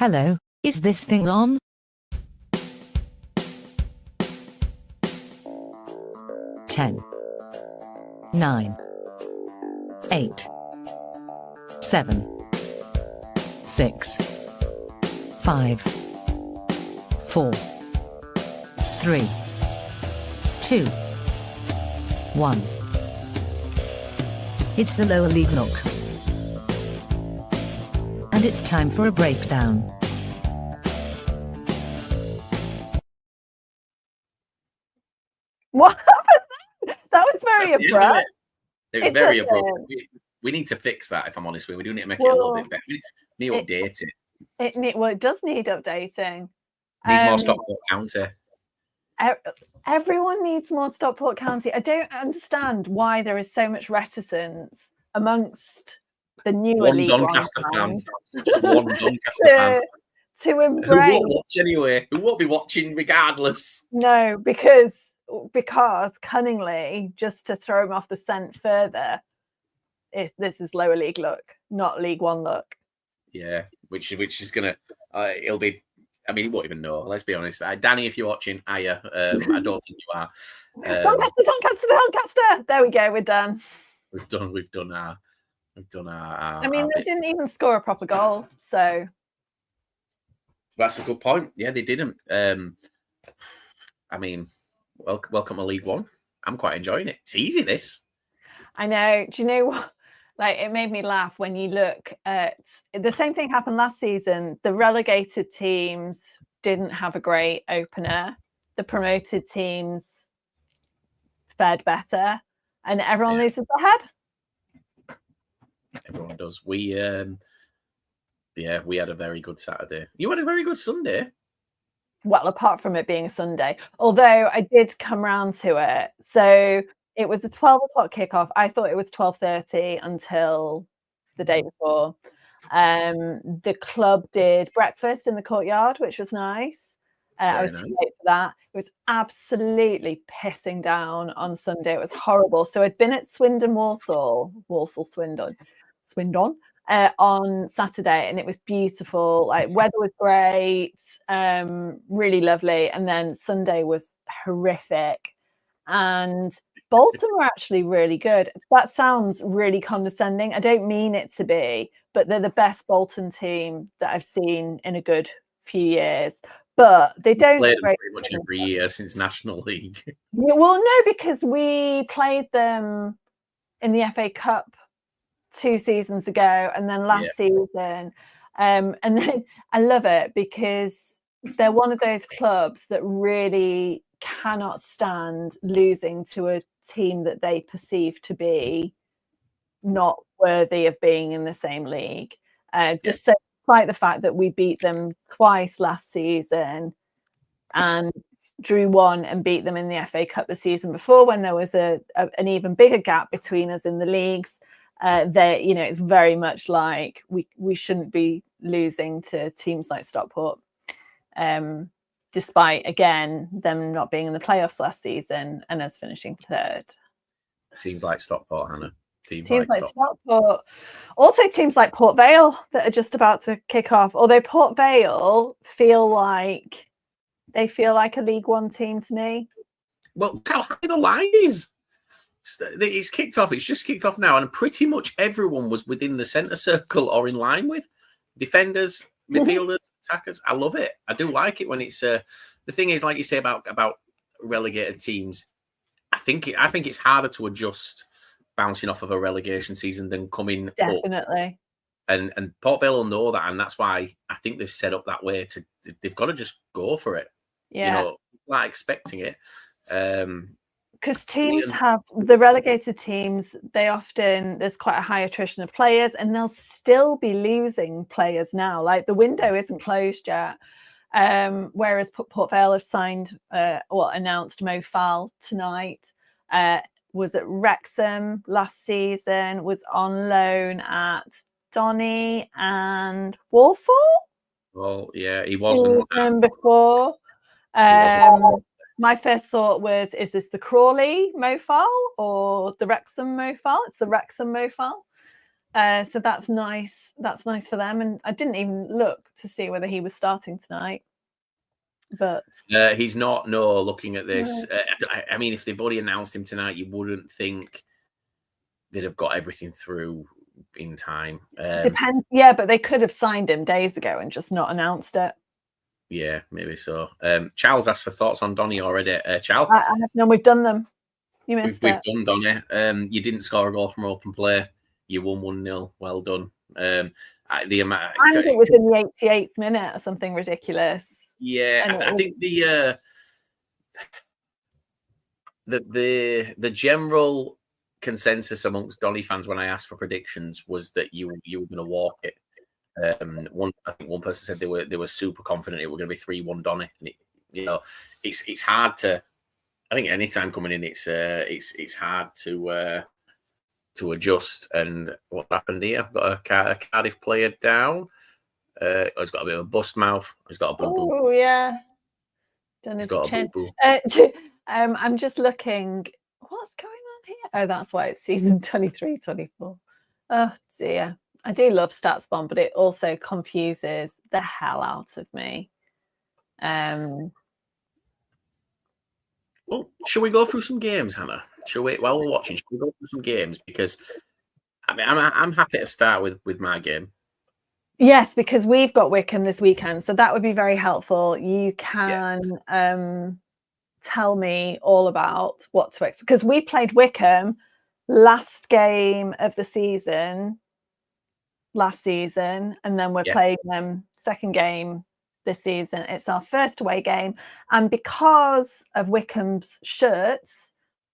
Hello, is this thing on? Ten, 9, 8, 7, 6, 5, 4, 3, 2, 1. It's the lower league look. And it's time for a breakdown. What happened? That was very abrupt. It was very abrupt. We need to fix that, if I'm honest with you. We do need to make it a little bit better. We need to update it. It does need updating. Needs more Stockport County. Everyone needs more Stockport County. I don't understand why there is so much reticence amongst the newer One League Doncaster One fan. fans Just one Doncaster fan. to embrace. Who won't watch anyway? Who won't be watching regardless? No, because cunningly, just to throw him off the scent further, this is lower league look, not League One look. Yeah, which is gonna it'll be. I mean, he won't even know. Let's be honest. Danny, if you're watching, I don't think you are. Doncaster. There we go. We're done. We've done our. I mean, they didn't even score a proper goal, so that's a good point. Yeah, they didn't. I mean, welcome to League One. I'm quite enjoying it. It's easy, this. I know. Do you know what? Like, it made me laugh when you look at the same thing happened last season. The relegated teams didn't have a great opener. The promoted teams fared better, and everyone loses their head. Everyone does. We had a very good Saturday. You had a very good Sunday. Well, apart from it being a Sunday, although I did come round to it. So it was a 12 o'clock kickoff. I thought it was 12:30 until the day before. The club did breakfast in the courtyard, which was nice. I was too late for that. It was absolutely pissing down on Sunday. It was horrible. So I'd been at Swindon on Saturday, and it was beautiful. Like, weather was great, really lovely. And then Sunday was horrific. And Bolton were actually really good. That sounds really condescending. I don't mean it to be, but they're the best Bolton team that I've seen in a good few years. But they don't play them pretty much every year since National League. Yeah, well, no, because we played them in the FA Cup 2 seasons ago, and then last season. And then I love it because they're one of those clubs that really cannot stand losing to a team that they perceive to be not worthy of being in the same league. Just so, despite the fact that we beat them twice last season and drew one and beat them in the FA Cup the season before, when there was an even bigger gap between us in the leagues. It's very much like we shouldn't be losing to teams like Stockport, despite, again, them not being in the playoffs last season and us finishing third. Teams like Stockport, Hannah. Teams like Stockport. Also teams like Port Vale that are just about to kick off. Although Port Vale feel like a League One team to me. Well, how high the line is. It's kicked off. It's just kicked off now, and pretty much everyone was within the centre circle or in line with defenders, midfielders, attackers. I love it. I do like it when it's. The thing is, like you say about relegated teams, I think it's harder to adjust bouncing off of a relegation season than coming definitely. Up. And Port Vale will know that, and that's why I think they've set up that way. They've got to just go for it. Yeah, not expecting it. Because teams have the relegated teams, there's quite a high attrition of players, and they'll still be losing players now. Like, the window isn't closed yet. Whereas Port Vale have signed announced Mo Fall tonight. Was at Wrexham last season, was on loan at Donny and Walsall. Well, yeah, he wasn't before. My first thought was, is this the Crawley Mo Fall or the Wrexham Mo Fall? It's the Wrexham Mo Fall. So that's nice. That's nice for them. And I didn't even look to see whether he was starting tonight. But He's not. No, looking at this, No. I mean, if they've already announced him tonight, you wouldn't think they'd have got everything through in time. Depends. Yeah, but they could have signed him days ago and just not announced it. Yeah, maybe so. Charles asked for thoughts on Donny already. Charles, I have none. We've done them. You missed we've it. done Donny. You didn't score a goal from open play. You won 1-0. Well done. The amount. And it was in the 88th minute or something ridiculous. Yeah, I think the general consensus amongst Donny fans when I asked for predictions was that you were going to walk it. I think one person said they were super confident it were going to be 3-1 Donny. And it's hard to. I think any time coming in, it's hard to adjust. And what happened here? I've got a Cardiff player down. He's got a bit of a bust mouth. He's got a boo boo. Oh yeah, done He's his got chin. a boo boo. I'm just looking. What's going on here? Oh, that's why it's season 23, 24. Oh dear. I do love StatsBomb, but it also confuses the hell out of me. Well, shall we go through some games, Hannah? Shall we? While we're watching, shall we go through some games? Because I mean, I'm happy to start with my game. Yes, because we've got Wycombe this weekend, so that would be very helpful. You can tell me all about what to expect, because we played Wycombe last game of the season last season, and then we're playing them second game this season. It's our first away game, and because of Wycombe's shirts,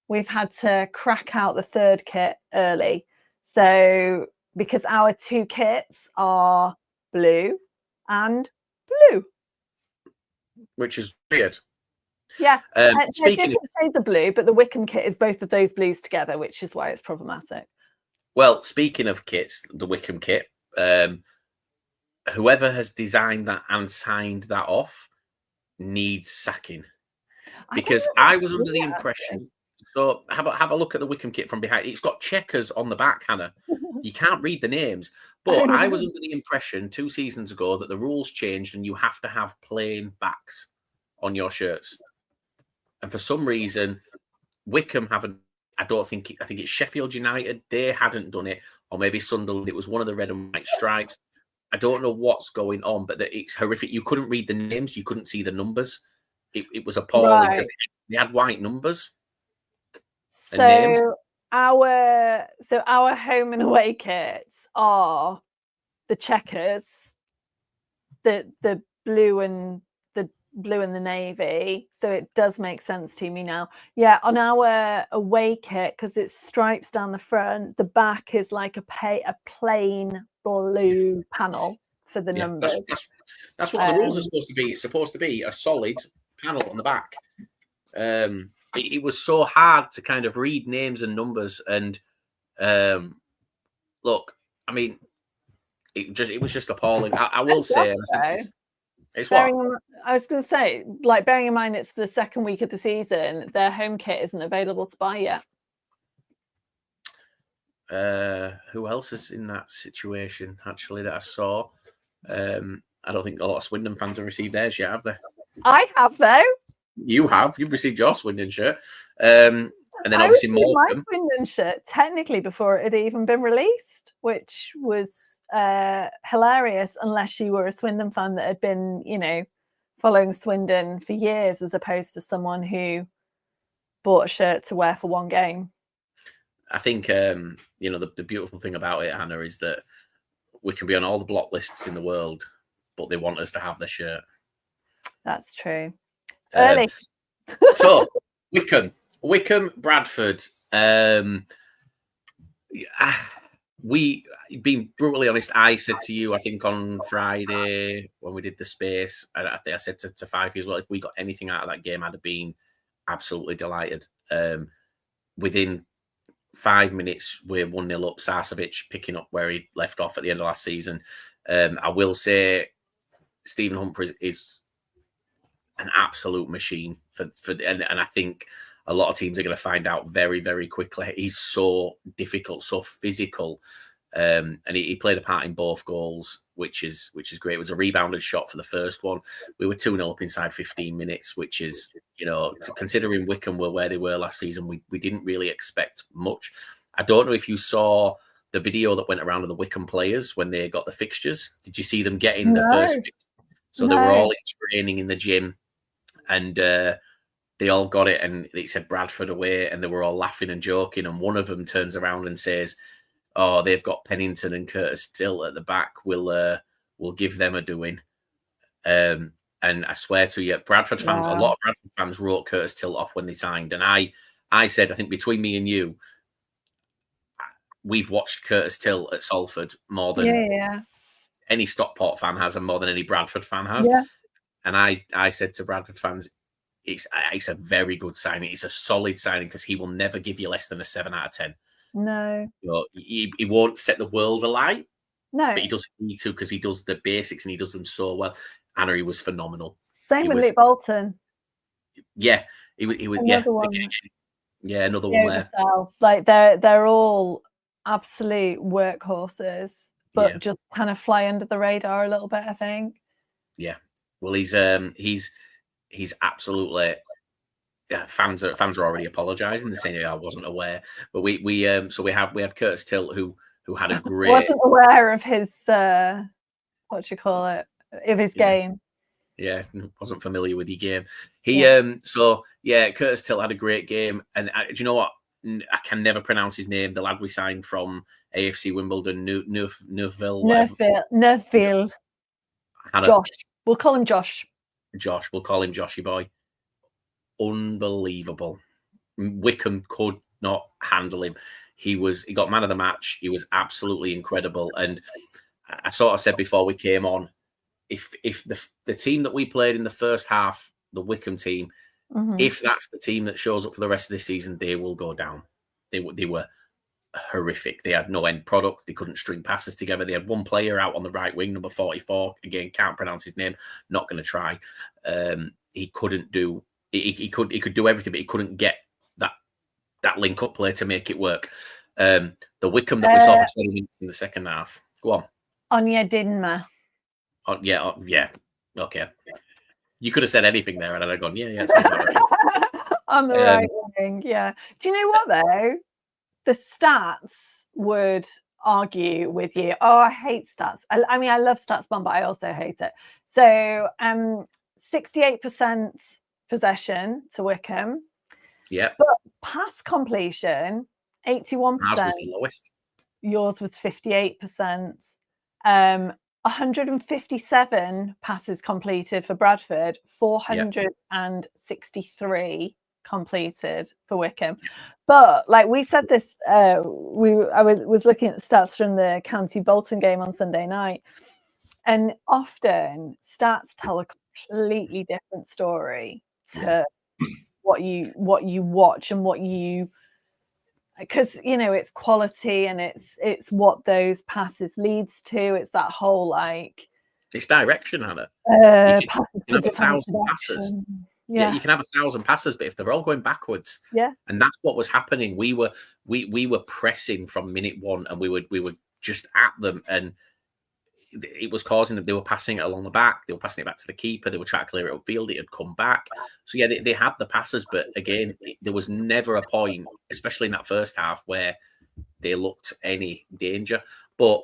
we've had to crack out the third kit early. So because our two kits are blue and blue, which is weird. Yeah, speaking different shades of blue, but the Wycombe kit is both of those blues together, which is why it's problematic. Well, speaking of kits, the Wycombe kit, whoever has designed that and signed that off needs sacking, because I was under the impression. So have a look at the Wycombe kit from behind. It's got checkers on the back, Hannah. You can't read the names. But I was under the impression 2 seasons ago that the rules changed and you have to have plain backs on your shirts. And for some reason, Wycombe haven't. I think it's Sheffield United. They hadn't done it, or maybe Sunderland. It was one of the red and white stripes. I don't know what's going on, but it's horrific. You couldn't read the names. You couldn't see the numbers. It was appalling because they had white numbers. So our home and away kits are the checkers, the blue and the navy. So it does make sense to me now. Yeah, on our away kit, because it's stripes down the front, the back is like a plain blue panel for the numbers. That's what the rules are supposed to be. It's supposed to be a solid panel on the back. It was so hard to kind of read names and numbers, and look, I mean, it was just appalling. I will say, it's what I was going to say, like, bearing in mind it's the second week of the season, their home kit isn't available to buy yet. Who else is in that situation? Actually, that I saw. I don't think a lot of Swindon fans have received theirs yet, have they? I have, though. You have. You've received your Swindon shirt. And then obviously more. My Swindon shirt, technically, before it had even been released, which was hilarious, unless you were a Swindon fan that had been, following Swindon for years, as opposed to someone who bought a shirt to wear for one game. I think, the beautiful thing about it, Hannah, is that we can be on all the block lists in the world, but they want us to have the shirt. That's true. Early. So Wycombe, Bradford. We, being brutally honest, I said to you, I think on Friday when we did the space, I think I said to Fife as well, if we got anything out of that game, I'd have been absolutely delighted. Within 5 minutes, we're 1-0 up. Sarcevic picking up where he left off at the end of last season. I will say Stephen Humphrey is an absolute machine and I think a lot of teams are going to find out very, very quickly. He's so difficult, so physical. And he played a part in both goals, which is great. It was a rebounded shot for the first one. We were 2-0 up inside 15 minutes, which is, considering Wycombe were where they were last season, we didn't really expect much. I don't know if you saw the video that went around of the Wycombe players when they got the fixtures. Did you see them getting the first fixture? So they were all in training in the gym, and they all got it, and it said Bradford away, and they were all laughing and joking. And one of them turns around and says, "Oh, they've got Pennington and Curtis Till at the back. We'll give them a doing." And I swear to you, Bradford fans, a lot of Bradford fans wrote Curtis Till off when they signed. And I said, I think between me and you, we've watched Curtis Till at Salford more than any Stockport fan has, and more than any Bradford fan has. Yeah. And I said to Bradford fans, it's a very good signing. It's a solid signing because he will never give you less than a 7 out of 10. No. He won't set the world alight. No. But he doesn't need to, because he does the basics and he does them so well. Anna, he was phenomenal. Same with Luke Bolton. Yeah. He was Another one. Yeah, another one there. Like they're all absolute workhorses, but just kind of fly under the radar a little bit, I think. Yeah. Well, he's absolutely. Yeah, fans are already apologising. They're saying, I wasn't aware. But we had Curtis Till who had a great. Wasn't aware of his what do you call it? Of his game. Yeah, wasn't familiar with your game. Curtis Till had a great game, and do you know what? I can never pronounce his name. The lad we signed from AFC Wimbledon, Neufville. Josh. We'll call him Josh. Josh. We'll call him Joshy boy. Unbelievable. Wycombe could not handle him. He got man of the match. He was absolutely incredible. And I sort of said before we came on, if the team that we played in the first half, the Wycombe team, if that's the team that shows up for the rest of this season, they will go down. They were horrific. They had no end product. They couldn't string passes together. They had one player out on the right wing, number 44. Again, can't pronounce his name. Not going to try. He couldn't do. He could do everything, but he couldn't get that link up play to make it work. The Wycombe that we saw for 20 minutes in the second half. Go on. Onyedinma. Oh, yeah. Okay. You could have said anything there, and I'd have gone, yeah. On the right wing, yeah. Do you know what though? The stats would argue with you. Oh, I hate stats. I mean, I love StatsBomb, but I also hate it. So, 68% possession to Wycombe. Yeah. But pass completion, 81%. Ours was the lowest. Yours was 58%. 157 passes completed for Bradford, 463 completed for Wycombe. But like we said this, I was looking at the stats from the County Bolton game on Sunday night, and often stats tell a completely different story to what you watch and what you, because it's quality and it's what those passes leads to. It's that whole it's direction, Hannah. You can have 1,000 passes. Yeah, you can have 1,000 passes, but if they're all going backwards, and that's what was happening. We were pressing from minute one, and we were just at them, and it was causing them. They were passing it along the back. They were passing it back to the keeper. They were trying to clear it upfield. It had come back. So yeah, they had the passes, but again, there was never a point, especially in that first half, where they looked any danger. But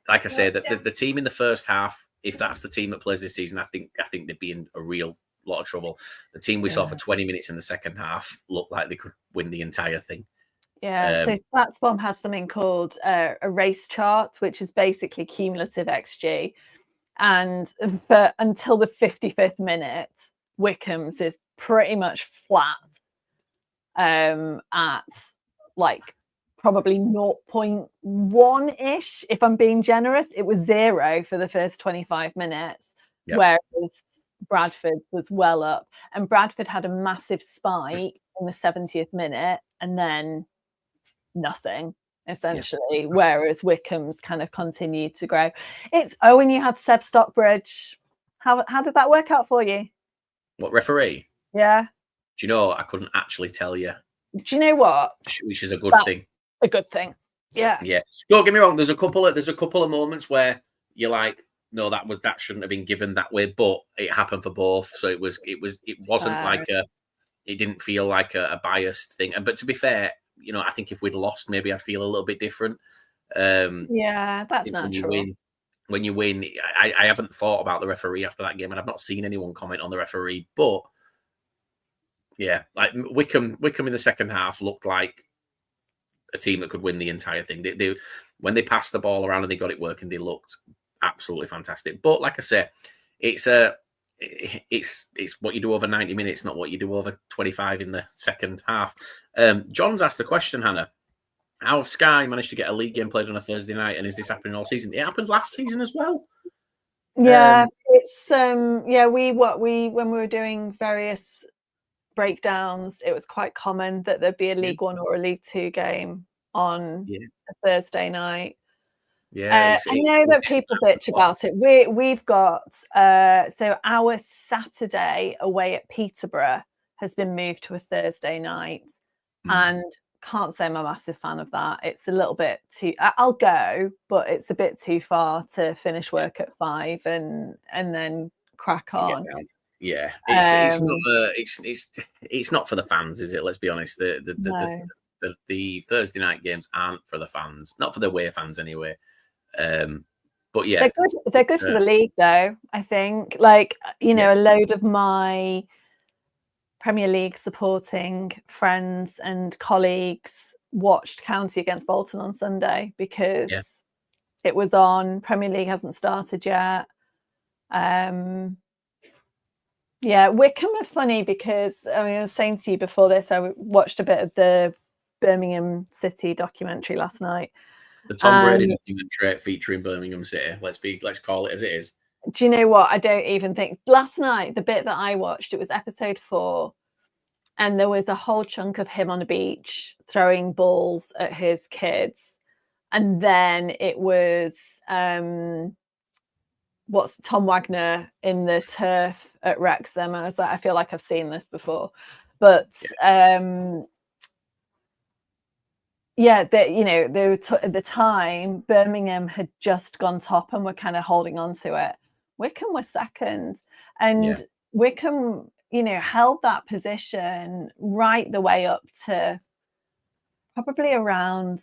like I said, the team in the first half, if that's the team that plays this season, I think they'd be in a real lot of trouble. The team we saw for 20 minutes in the second half looked like they could win the entire thing. Yeah, so StatsBomb has something called a race chart, which is basically cumulative XG. And until the 55th minute, Wycombe's is pretty much flat at like probably 0.1-ish. If I'm being generous, it was 0 for the first 25 minutes, whereas Bradford was well up. And Bradford had a massive spike in the 70th minute and then nothing, essentially, whereas Wycombe's kind of continued to grow. And you had Seb Stockbridge. How did that work out for you? What, referee? Yeah. Do you know, I couldn't actually tell you. Do you know what? Which is a good thing. A good thing. Yeah. Yeah. Don't get me wrong. There's a couple of moments where you're like, no, that shouldn't have been given that way, but it happened for both. So it wasn't like it didn't feel like a biased thing. But to be fair, I think if we'd lost, maybe I'd feel a little bit different. Yeah, that's When you natural. win, I haven't thought about the referee after that game, and I've not seen anyone comment on the referee. But yeah, like Wickham in the second half looked like a team that could win the entire thing. They when they passed the ball around and they got it working, they looked absolutely fantastic. But like I say, it's what you do over 90 minutes, not what you do over 25 in the second half. John's asked the question, Hannah. How have Sky managed to get a league game played on a Thursday night, and is this happening all season? It happened last season as well. Yeah, it's when we were doing various breakdowns, it was quite common that there'd be a League One or a League Two game on a Thursday night. Yeah, I know that people bitch about it. We've got so our Saturday away at Peterborough has been moved to a Thursday night, and can't say I'm a massive fan of that. It's a little bit too. I'll go, but it's a bit too far to finish work at 5 and then crack on. Yeah, it's not for the fans, is it? Let's be honest. The Thursday night games aren't for the fans, not for the away fans anyway. But yeah, they're good for the league, though. I think, like a load of my Premier League supporting friends and colleagues watched County against Bolton on Sunday because it was on. Premier League hasn't started yet. Wickham are funny because I was saying to you before this, I watched a bit of the Birmingham City documentary last night. The Tom Brady documentary featuring Birmingham City. Let's call it as it is. Do you know what? I don't even think last night, the bit that I watched, it was episode 4, and there was a whole chunk of him on the beach throwing balls at his kids. And then it was what's Tom Wagner in the turf at Wrexham. I was like, I feel like I've seen this before. But at the time, Birmingham had just gone top and were kind of holding on to it. Wickham was second, and Wickham, held that position right the way up to probably around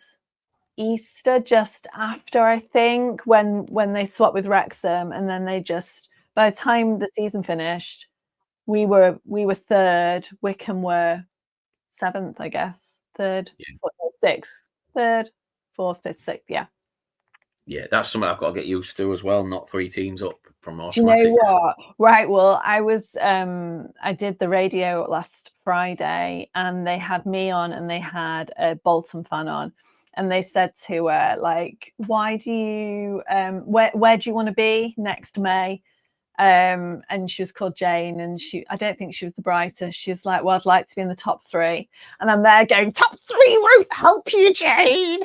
Easter, just after, I think, when they swapped with Wrexham, and then they just, by the time the season finished, we were third, Wickham were 7th, I guess, 3rd, 6th, 3rd, 4th, 5th, 6th, Yeah, that's something I've got to get used to as well. Not 3 teams up from automatics. Do you know what? Right. Well, I did the radio last Friday, and they had me on, and they had a Bolton fan on, and they said to her, like, why do you where do you want to be next May? And she was called Jane, and I don't think she was the brightest. She's like, well, I'd like to be in the top 3. And I'm there going, top 3 won't help you, Jane.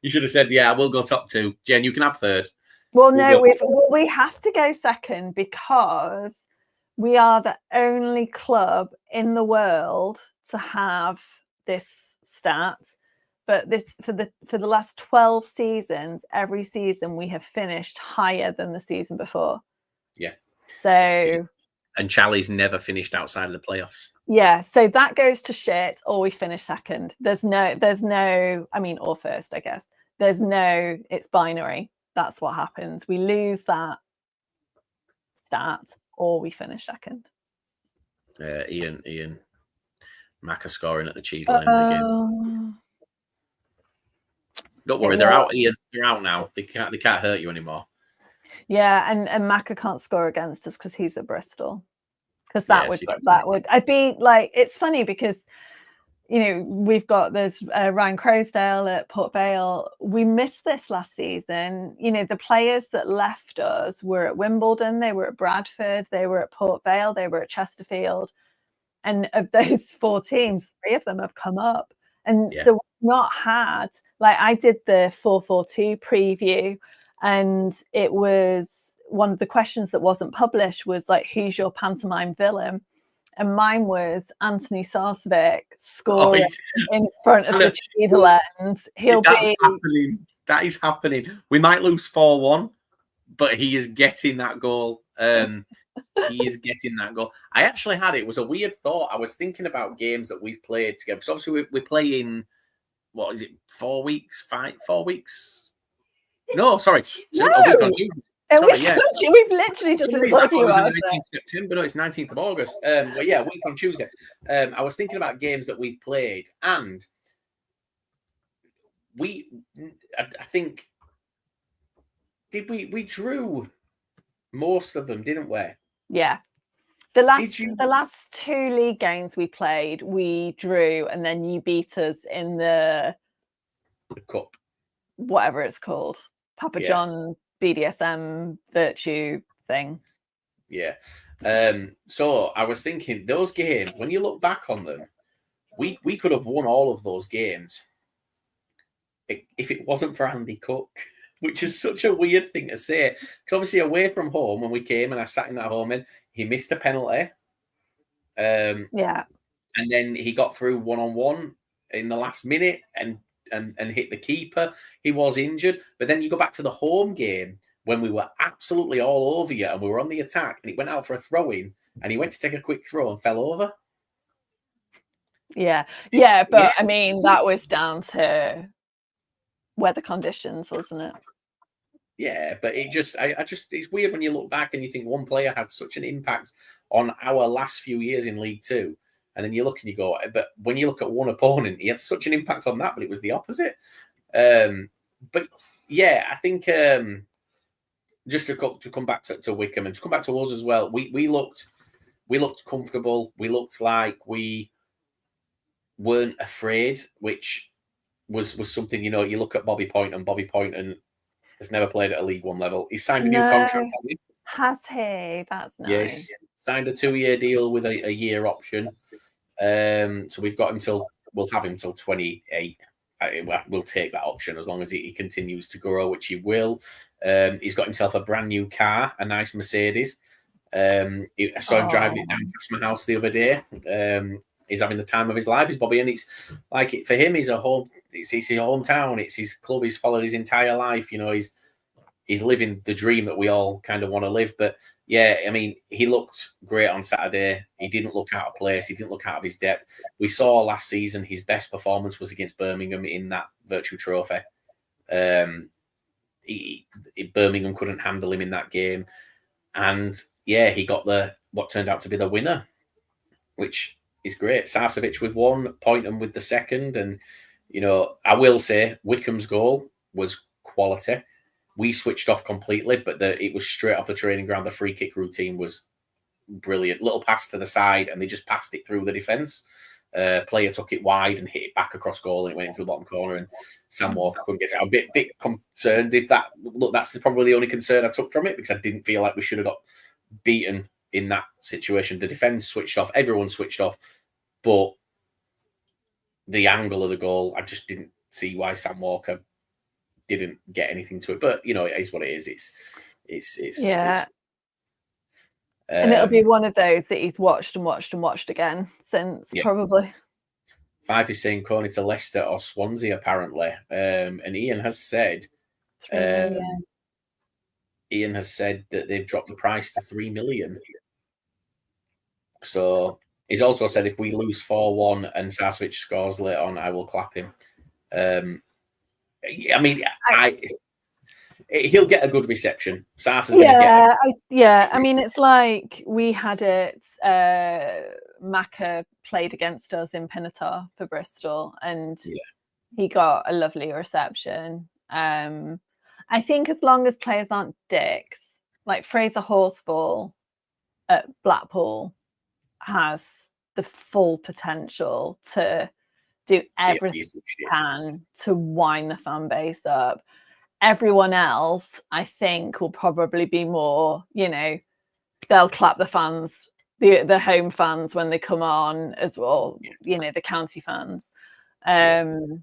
You should have said, yeah, we'll go top 2. Jen, you can have 3rd. Well, no, we have to go 2nd because we are the only club in the world to have this stat. But for the last 12 seasons, every season we have finished higher than the season before. Yeah. So. And Charlie's never finished outside of the playoffs. Yeah, so that goes to shit, or we finish 2nd. There's no, I mean, or 1st, I guess. It's binary. That's what happens. We lose that stat, or we finish 2nd. Ian Mac are scoring at the cheese line of the game. Don't worry, they're out, Ian. They're out now. They can't hurt you anymore. Yeah, and Macca can't score against us because he's at Bristol. Because that would I'd be like, it's funny because there's Ryan Crosdale at Port Vale. We missed this last season. The players that left us were at Wimbledon, they were at Bradford, they were at Port Vale, they were at Chesterfield. And of those 4 teams, 3 of them have come up. And so we've not had, like, I did the 4-4-2 preview, and it was one of the questions that wasn't published was like, who's your pantomime villain? and mine was Anthony Sarcevic Oh, scoring in front of the Cheadle end. That's happening. That is happening. We might lose 4-1, but he is getting that goal. He is getting that goal. I actually had it was a weird thought. I was thinking about games that we've played together. Because obviously we play in, what is it, 4 weeks? 4 weeks? No, sorry. No. A week on Tuesday. Sorry, yeah. We've literally just been talking about it. 19th September. No, it's 19th of August. But yeah, a week on Tuesday. I was thinking about games that we've played, and I think, did we drew most of them, didn't we? Yeah. The last 2 league games we played, we drew, and then you beat us in the cup, whatever it's called, Papa John BDSM virtue thing. Yeah. So I was thinking those games, when you look back on them, we could have won all of those games if it wasn't for Andy Cook, which is such a weird thing to say. Because obviously away from home, when we came and I sat in that home end, he missed a penalty. Yeah. And then he got through 1-on-1 in the last minute and hit the keeper. He was injured. But then you go back to the home game when we were absolutely all over you and we were on the attack and it went out for a throw-in and he went to take a quick throw and fell over. Yeah. Yeah, but I mean, that was down to weather conditions, wasn't it? Yeah, but it's weird when you look back and you think one player had such an impact on our last few years in League Two. And then you look and you go, but when you look at one opponent, he had such an impact on that, but it was the opposite. But yeah, I think just to come back to Wycombe and to come back to us as well, we looked comfortable. We looked like we weren't afraid, which was something, you look at Bobby Poynton has never played at a League One level. He signed a new contract. Has he? That's nice. Yes, signed a 2-year deal with a year option. So we'll have him till 28. We'll take that option as long as he continues to grow, which he will. He's got himself a brand new car, a nice Mercedes. I saw him driving it down past my house the other day. He's having the time of his life, is Bobby, and it's like for him, it's his hometown, it's his club. He's followed his entire life. He's living the dream that we all kind of want to live. But yeah, I mean, he looked great on Saturday. He didn't look out of place. He didn't look out of his depth. We saw last season his best performance was against Birmingham in that Virtue Trophy. Birmingham couldn't handle him in that game. And yeah, he got what turned out to be the winner, which is great. Sarcevic with 1, Poynton with the second. And, I will say Wycombe's goal was quality. We switched off completely, but it was straight off the training ground. The free kick routine was brilliant. Little pass to the side, and they just passed it through the defence. Player took it wide and hit it back across goal, and it went into the bottom corner. And Sam Walker couldn't get it. I'm a bit concerned that's probably the only concern I took from it, because I didn't feel like we should have got beaten in that situation. The defence switched off, everyone switched off, but the angle of the goal, I just didn't see why Sam Walker didn't get anything to it. But it is what it is. It's yeah. And it'll be one of those that he's watched and watched and watched again since, probably. Five is saying Coney to Leicester or Swansea, apparently. And Ian has said that they've dropped the price to 3 million. So he's also said if we lose 4-1 and Sarcevic scores later on, I will clap him. I mean, he'll get a good reception. Sarce's going to get I mean, it's like we had it. Maka played against us in Pinatar for Bristol, and he got a lovely reception. I think as long as players aren't dicks, like Fraser Horsfall at Blackpool has the full potential to do everything he can to wind the fan base up. Everyone else, I think, will probably be more, they'll clap the fans, the home fans when they come on as well, the county fans. We'll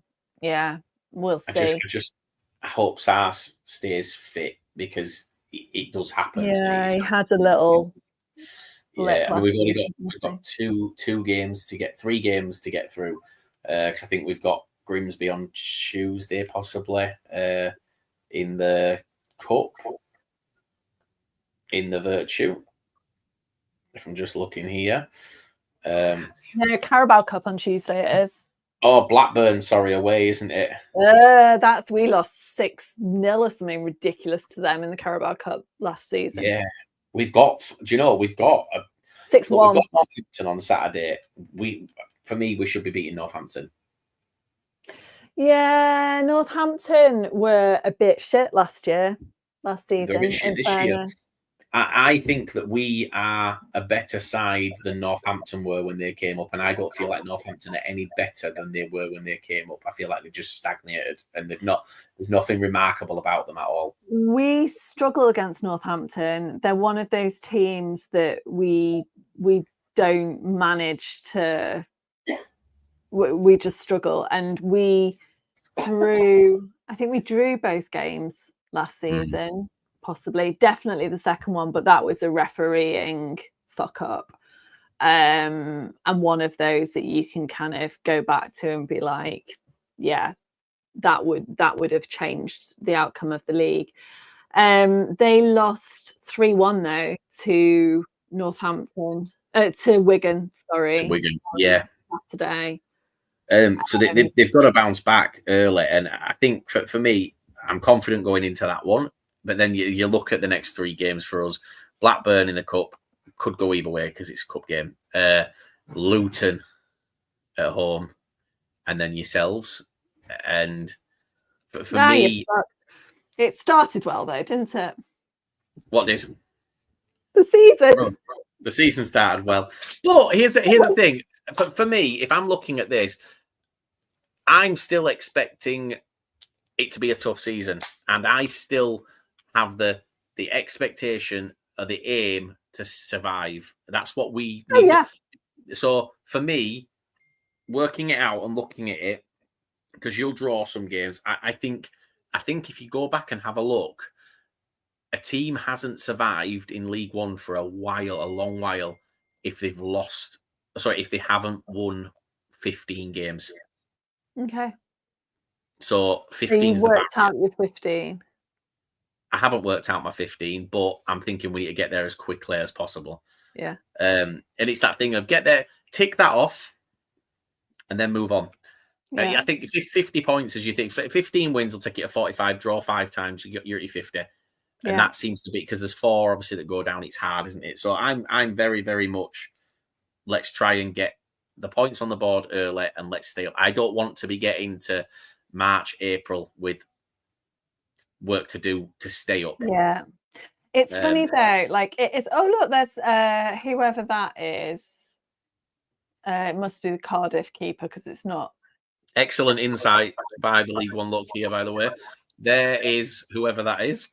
see. I hope Sars stays fit, because it does happen. Yeah, he had a little blip Yeah, I mean, last we've season. got two games to get, 3 games to get through. Because I think we've got Grimsby on Tuesday, possibly in the cup, in the Virtue. If I'm just looking here, No, Carabao Cup on Tuesday it is. oh, Blackburn, sorry, away, isn't it? We lost 6-0 or something ridiculous to them in the Carabao Cup last season. Yeah, we've got. Do you know we've got 6-1. We've got Northampton on Saturday. For me, we should be beating Northampton. Yeah, Northampton were a bit shit last season. They're a bit shit this year. I think that we are a better side than Northampton were when they came up, and I don't feel like Northampton are any better than they were when they came up. I feel like they've just stagnated, and there's nothing remarkable about them at all. We struggle against Northampton. They're one of those teams that we don't manage to. We just struggle, and I think we drew both games last season. Possibly, definitely the second one, but that was a refereeing fuck up, and one of those that you can kind of go back to and be like, yeah, that would have changed the outcome of the league. They lost 3-1 though to Northampton, to Wigan. Sorry, To Wigan, yeah, Saturday. So they've got to bounce back early, and I think for me, I'm confident going into that one. But then you look at the next 3 games for us. Blackburn in the cup could go either way because it's a cup game. Luton at home, and then yourselves. And for me, it started well though, didn't it? What did? The season. The season started well, but here's the thing. For me, if I'm looking at this, I'm still expecting it to be a tough season, and I still have the expectation or the aim to survive. That's what we need. So for me, working it out and looking at it, because you'll draw some games, I think if you go back and have a look, a team hasn't survived in League One for a long while, if they haven't won 15 games. Okay. So 15 is the worked out with 15. I haven't worked out my 15, but I'm thinking we need to get there as quickly as possible. Yeah. And it's that thing of get there, tick that off, and then move on. Yeah. I think 50 points, as you think, 15 wins will take you to 45, draw 5 times, you're at your 50. And that seems to be, because there's 4 obviously that go down, it's hard, isn't it? So I'm very, very much, let's try and get the points on the board early and let's stay up. I don't want to be getting to March, April with work to do to stay up. Yeah. It's funny though, like it is, oh look, there's whoever that is. It must be the Cardiff keeper because it's not. Excellent insight by the League One look here, by the way. There is whoever that is.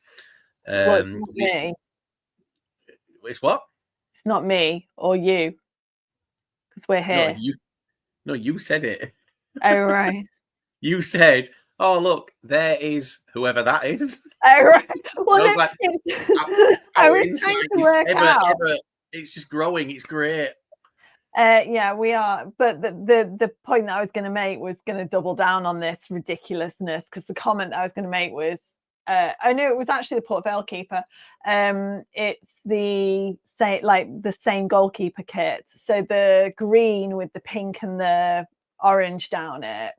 It's not me. It's what? It's not me or you. Because we're here. No, you said it. Oh, right. You said, oh, look, there is whoever that is. Oh, right. Well, I was trying to work out. It's just growing. It's great. Yeah, we are. But the point that I was going to make was going to double down on this ridiculousness, because the comment that I was going to make was, I know it was actually the Port Vale keeper. It's the same goalkeeper kit. So the green with the pink and the orange down it.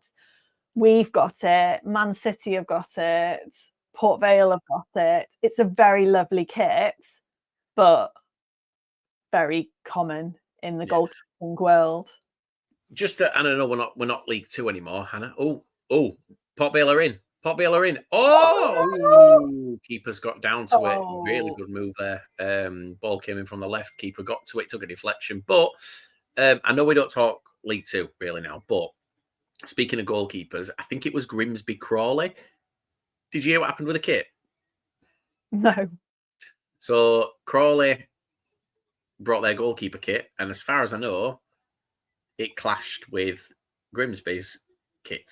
We've got it. Man City have got it. Port Vale have got it. It's a very lovely kit, but very common in the goalkeeping world. Just, I don't know. We're not League Two anymore, Hannah. Oh, Port Vale are in. Oh, keeper's got down to it. Really good move there. Ball came in from the left. Keeper got to it, took a deflection. But I know we don't talk League Two really now. But speaking of goalkeepers, I think it was Grimsby Crawley. Did you hear what happened with the kit? No. So Crawley brought their goalkeeper kit, and as far as I know, it clashed with Grimsby's kit.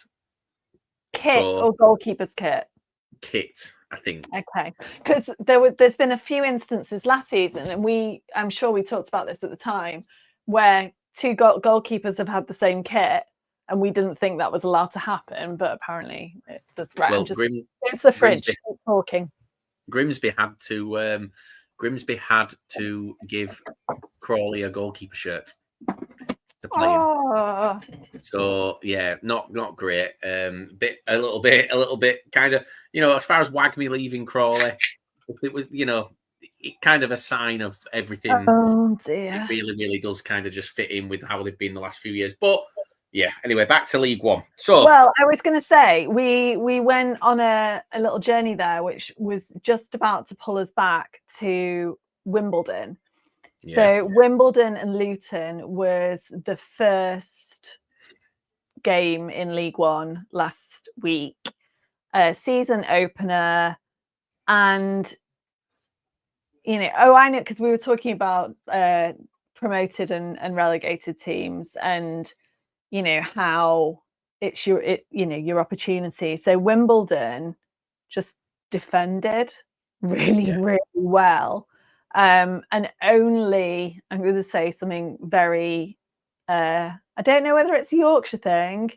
Or goalkeeper's kit? kit, I think. Okay, because there's been a few instances last season, and I'm sure we talked about this at the time, where two goalkeepers have had the same kit, and we didn't think that was allowed to happen, but apparently it does. Right, Well, it's the fridge. Keep talking. Grimsby had to give Crawley a goalkeeper shirt to play in. So yeah, not great. A little bit kind of, as far as WAGMI leaving Crawley, it was, it kind of a sign of everything. Oh dear. It really, really does kind of just fit in with how they've been the last few years. But yeah, anyway, back to League One. So, well, I was going to say we went on a little journey there, which was just about to pull us back to Wimbledon. Yeah. So Wimbledon and Luton was the first game in League One last week, season opener, and I know, because we were talking about promoted and relegated teams, and how it's your opportunity. So Wimbledon just defended really well, and only, I'm going to say something very I don't know whether it's a Yorkshire thing.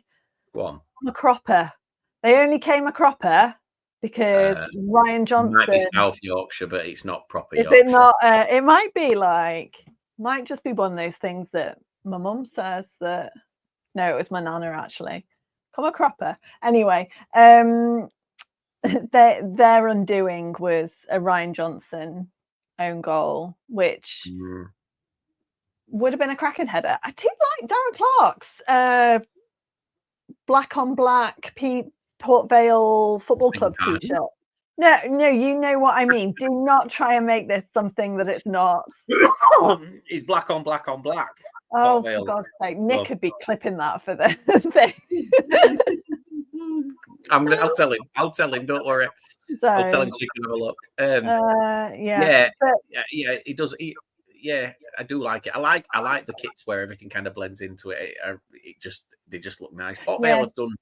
Go on. A cropper. They only came a cropper because Ryan Johnson. It might be South Yorkshire, but it's not proper Yorkshire. Is it not? It might be might just be one of those things that my mum says that. No, it was my nana actually. Come a cropper. Anyway, their undoing was a Ryan Johnson own goal, which would have been a cracking header. I do like Darren Clark's black on black Port Vale Football Club t-shirt. No, you know what I mean. Do not try and make this something that it's not. It's black on black on black. Oh, for God's sake. Nick could be clipping that for the thing. I'll tell him, don't worry. I'll tell him so you can have a look. Yeah, he does. I do like it. I like the kits where everything kind of blends into it. They just look nice. Port Vale has done.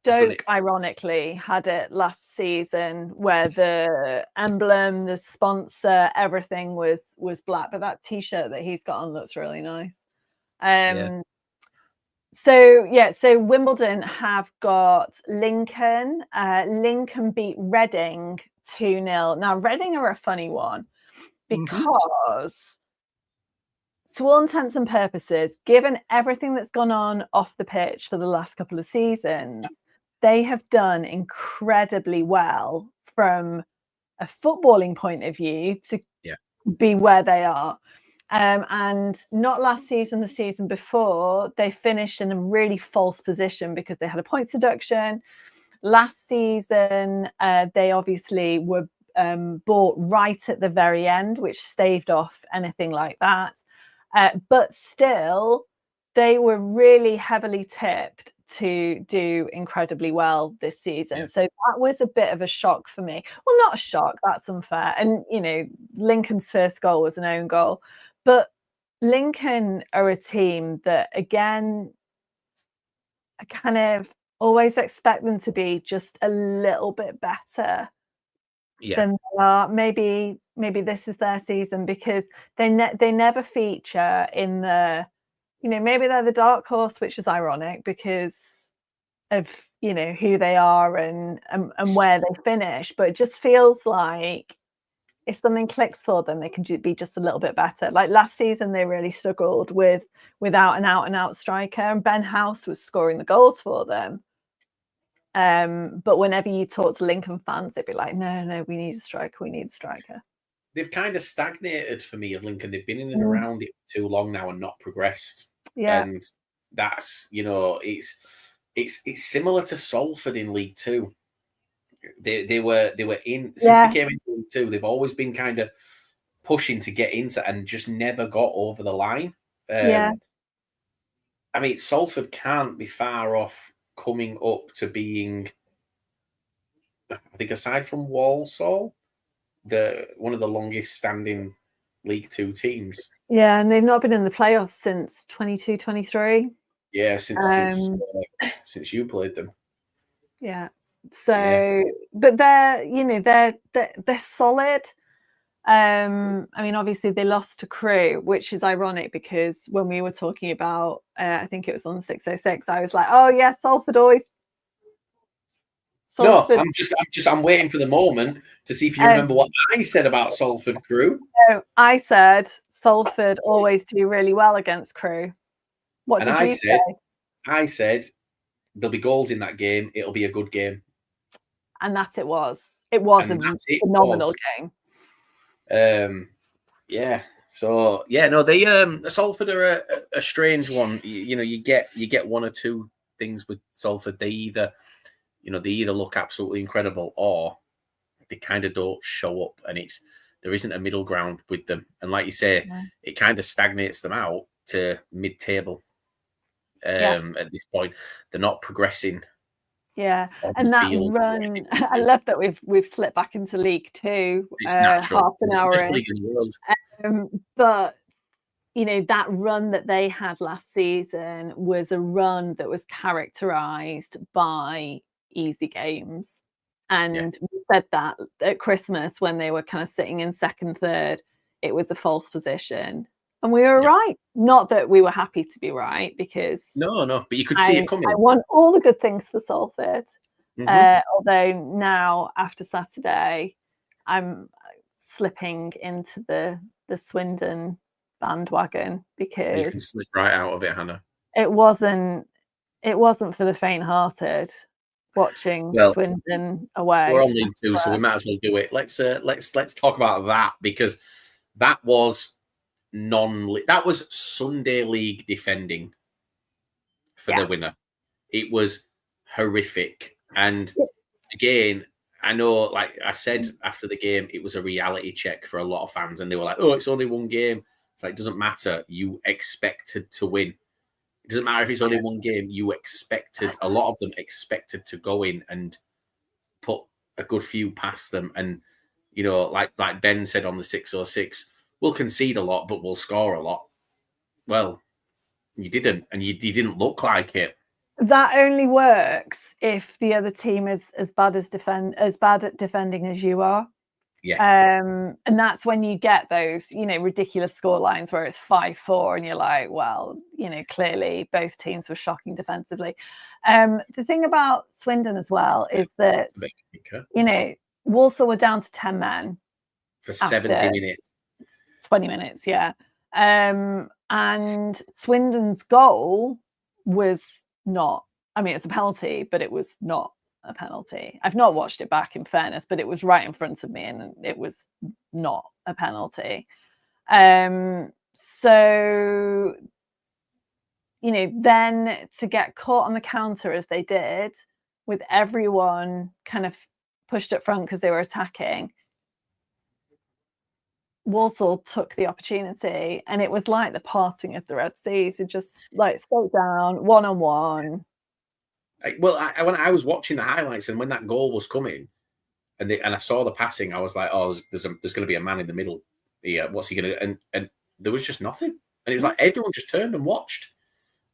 Stoke, ironically, had it last season where the emblem, the sponsor, everything was black, but that t-shirt that he's got on looks really nice. So Wimbledon have got Lincoln. Lincoln beat Reading 2-0. Now Reading are a funny one because to all intents and purposes, given everything that's gone on off the pitch for the last couple of seasons, they have done incredibly well from a footballing point of view to be where they are. And not last season, the season before, they finished in a really false position because they had a points deduction. Last season, they obviously were bought right at the very end, which staved off anything like that. But still, they were really heavily tipped to do incredibly well this season. So that was a bit of a shock for me. Well, not a shock, that's unfair. And, Lincoln's first goal was an own goal. But Lincoln are a team that, again, I kind of always expect them to be just a little bit better than they are. Maybe this is their season because they never feature in the, maybe they're the dark horse, which is ironic because of, who they are and where they finish. But it just feels like if something clicks for them, they can be just a little bit better. Like last season, they really struggled without an out-and-out striker, and Ben House was scoring the goals for them. But whenever you talk to Lincoln fans, they'd be like, no, we need a striker. They've kind of stagnated for me of Lincoln. They've been in and around it too long now and not progressed. Yeah. And that's, it's similar to Salford in League Two. They were in since they came into League Two. They've always been kind of pushing to get into and just never got over the line. I mean, Salford can't be far off coming up to being, I think, aside from Walsall, one of the longest standing League Two teams. Yeah, and they've not been in the playoffs since 22-23. Yeah, since you played them. Yeah. So, but they're, you know, they're solid. I mean, obviously they lost to Crewe, which is ironic because when we were talking about, I think it was on 606, I was like, oh yeah, Salford always. No, I'm waiting for the moment to see if you remember what I said about Salford Crewe. So I said Salford always do really well against Crewe. What And did you say? I said there'll be goals in that game. It'll be a good game. And that it was. It was a phenomenal game. Yeah. So yeah, no, they Salford are a strange one. You know, you get one or two things with Salford. They either look absolutely incredible or they kind of don't show up, and there isn't a middle ground with them. And like you say, it kind of stagnates them out to mid-table. At this point, they're not progressing. Yeah, and that run, I love that we've slipped back into League Two. It's natural. Half an hour in. League in the world. But you know, that run that they had last season was a run that was characterized by easy games. And we said that at Christmas when they were kind of sitting in second, third, it was a false position. And we were right. Not that we were happy to be right, because no, but you could see it coming. I want all the good things for Salford. Although now after Saturday, I'm slipping into the Swindon bandwagon because you can slip right out of it, Hannah. It wasn't for the faint-hearted watching Swindon away. We're on League Two, so we might as well do it. Let's talk about that, because that was Sunday League defending for the winner. It was horrific. And again, I know, like I said after the game, it was a reality check for a lot of fans, and they were like, oh, it's only one game. It's like, it doesn't matter. You expected to win. It doesn't matter if it's only one game. A lot of them expected to go in and put a good few past them. And, you know, like Ben said on the 606, we'll concede a lot, but we'll score a lot. Well, you didn't, and you didn't look like it. That only works if the other team is as bad at defending as you are. Yeah. And that's when you get those, you know, ridiculous score lines where it's 5-4 and you're like, well, you know, clearly both teams were shocking defensively. The thing about Swindon as well is that, you know, Walsall were down to 10 men for 70 minutes. 20 minutes, yeah. And Swindon's goal was not, I mean, it's a penalty, but it was not a penalty. I've not watched it back, in fairness, but it was right in front of me and it was not a penalty. So, you know, then to get caught on the counter as they did, with everyone kind of pushed up front because they were attacking, Walsall took the opportunity, and it was like the parting of the Red Seas. It just like spoke down one-on-one. When I was watching the highlights and when that goal was coming, and I saw the passing, I was like, "Oh, there's going to be a man in the middle. Yeah, what's he going to?" And there was just nothing. And it was like everyone just turned and watched.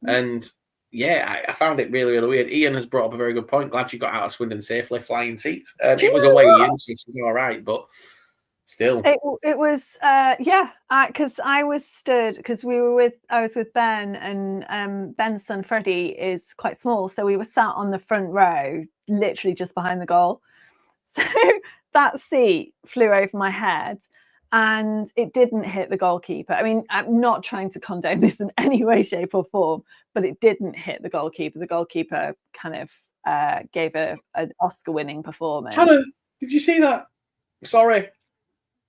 And yeah, I found it really, really weird. Ian has brought up a very good point. Glad you got out of Swindon safely, flying seats. It was away, Ian, so she's all right, but still, it was because I was stood, because I was with Ben, and Ben's son Freddie is quite small, so we were sat on the front row, literally just behind the goal. So that seat flew over my head and it didn't hit the goalkeeper. I mean, I'm not trying to condone this in any way, shape or form, but it didn't hit the goalkeeper. The goalkeeper kind of gave an Oscar-winning performance. Hannah, did you see that? Sorry.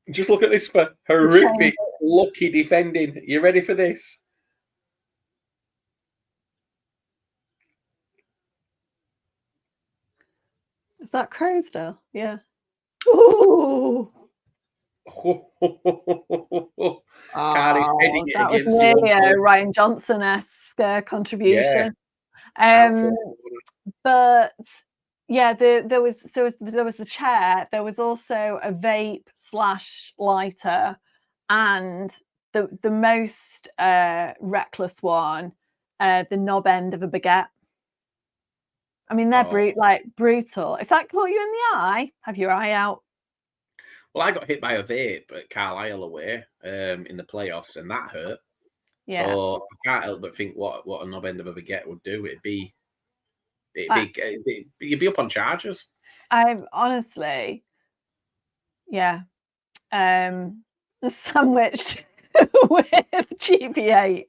Just look at this for horrific, lucky defending. You ready for this? Is that Crowsdale? Yeah. Ooh. Cardiff heading it that against was nearly a Ryan Johnson-esque contribution. Yeah. But yeah, there was the chair. There was also a vape/lighter, and the most reckless one, the knob end of a baguette. I mean, they're brutal. If that caught you in the eye, have your eye out. Well, I got hit by a vape at Carlisle away in the playoffs, and that hurt. Yeah. So I can't help but think what a knob end of a baguette would do. You'd be up on charges. I'm honestly, yeah. A sandwich with GBH.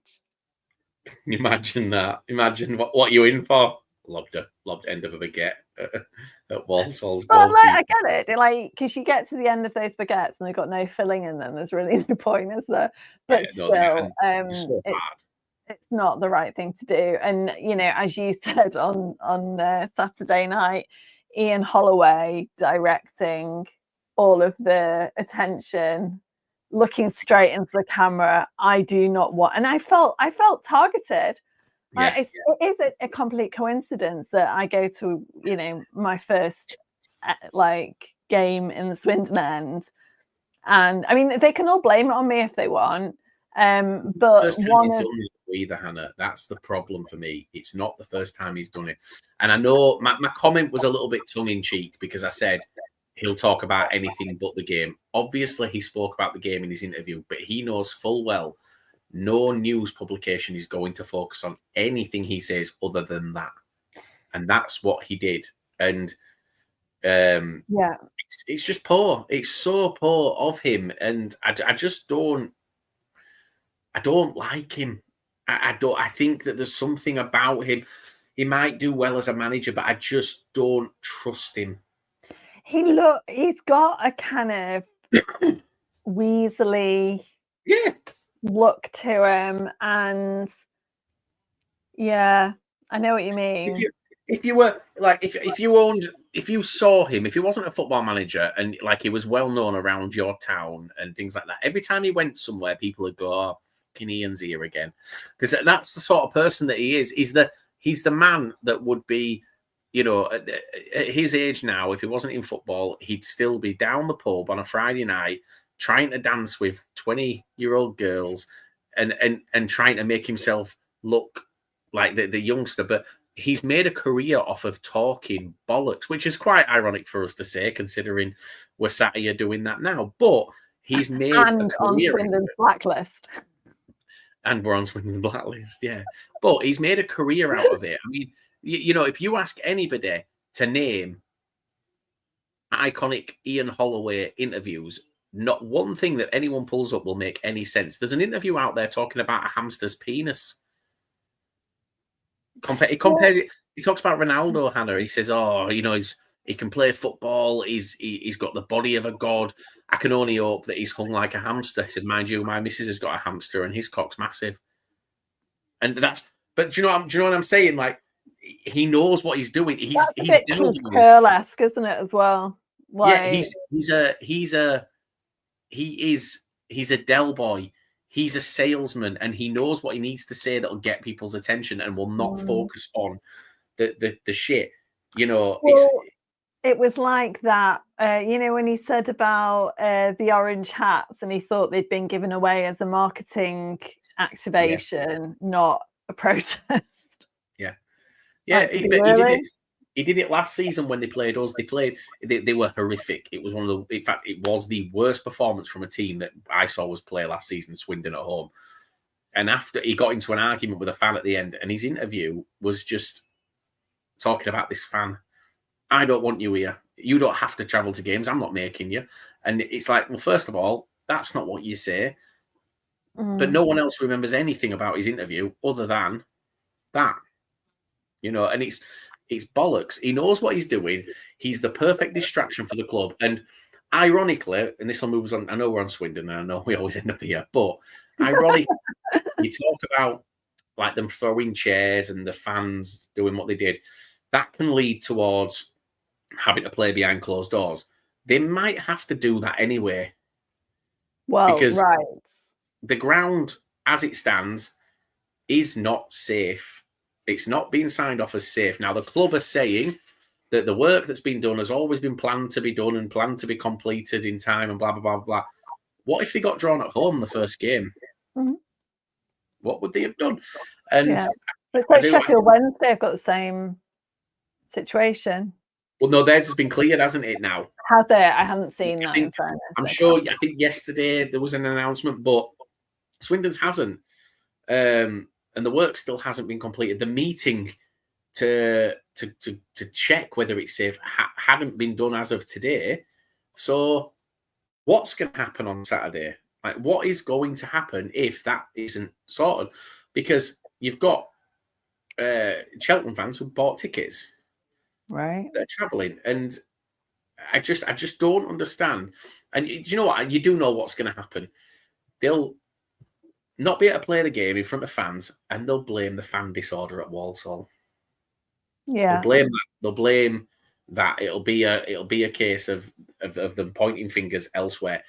Imagine that. Imagine what you're in for. Lobbed end of a baguette at Walsall's. Well, I get it. They're like, because you get to the end of those baguettes and they've got no filling in them. There's really no point, is there? But still, it's not the right thing to do. And as you said on Saturday night, Ian Holloway directing all of the attention, looking straight into the camera. I do not want, and I felt targeted. It is a complete coincidence that I go to my first game in the Swindon end, and I mean they can all blame it on me if they want. But first time he's done it either, Hannah. That's the problem for me. It's not the first time he's done it, and I know my comment was a little bit tongue in cheek because I said he'll talk about anything but the game. Obviously, he spoke about the game in his interview, but he knows full well no news publication is going to focus on anything he says other than that. And that's what he did. And it's just poor. It's so poor of him. And I just don't like him. I think that there's something about him. He might do well as a manager, but I just don't trust him. He's got a kind of weaselly look to him, and I know what you mean. If you were like, if you saw him, if he wasn't a football manager and like he was well known around your town and things like that, every time he went somewhere, people would go, "Oh, fucking Ian's here again," because that's the sort of person that he is. He's the man that would be. At his age now, if he wasn't in football, he'd still be down the pub on a Friday night trying to dance with 20-year-old girls and trying to make himself look like the youngster. But he's made a career off of talking bollocks, which is quite ironic for us to say, considering we're sat here doing that now. But he's made a career on Swindon's blacklist. And we're on Swindon's blacklist, yeah. But he's made a career out of it. I mean, if you ask anybody to name iconic Ian Holloway interviews, not one thing that anyone pulls up will make any sense. There's an interview out there talking about a hamster's penis. He compares it. He talks about Ronaldo, Hannah. He says, he can play football. He's got the body of a god. I can only hope that he's hung like a hamster. He said, mind you, my missus has got a hamster and his cock's massive. And but do you know what I'm saying? Like, he knows what he's doing. He's a bit Curl-esque, isn't it, as well? Like, he's a Del boy. He's a salesman, and he knows what he needs to say that'll get people's attention and will not focus on the shit. It was like that, when he said about the orange hats, and he thought they'd been given away as a marketing activation, not a protest. Yeah, he did it last season when they played us. They were horrific. It was it was the worst performance from a team that I saw us play last season, Swindon at home. And after he got into an argument with a fan at the end, and his interview was just talking about this fan. I don't want you here. You don't have to travel to games. I'm not making you. And it's like, well, first of all, that's not what you say. But no one else remembers anything about his interview other than that. And it's bollocks. He knows what he's doing. He's the perfect distraction for the club. And ironically, and this will move us on, I know we're on Swindon, and I know we always end up here, but ironically, you talk about like them throwing chairs and the fans doing what they did. That can lead towards having to play behind closed doors. They might have to do that anyway. Well, because right. The ground, as it stands, is not safe. It's not being signed off as safe. Now, the club are saying that the work that's been done has always been planned to be done and planned to be completed in time and blah, blah, blah, blah. What if they got drawn at home the first game? Mm-hmm. What would they have done? And it's like Sheffield Wednesday have got the situation. Well, no, theirs has been cleared, hasn't it? Now, Has it? I haven't seen that. In fairness. I'm Okay. sure. I think yesterday there was an announcement, but Swindon's hasn't, and the work still hasn't been completed. The meeting to check whether it's safe hadn't been done as of today. So, what's going to happen on Saturday? Like, what is going to happen if that isn't sorted? Because you've got Cheltenham fans who bought tickets, Right. they're travelling, and I just don't understand. And you know what? You do know what's going to happen. They'll not be able to play the game in front of fans, and they'll blame the fan disorder at Walsall. Yeah. They'll blame that. They'll blame that. It'll be a case of them pointing fingers elsewhere.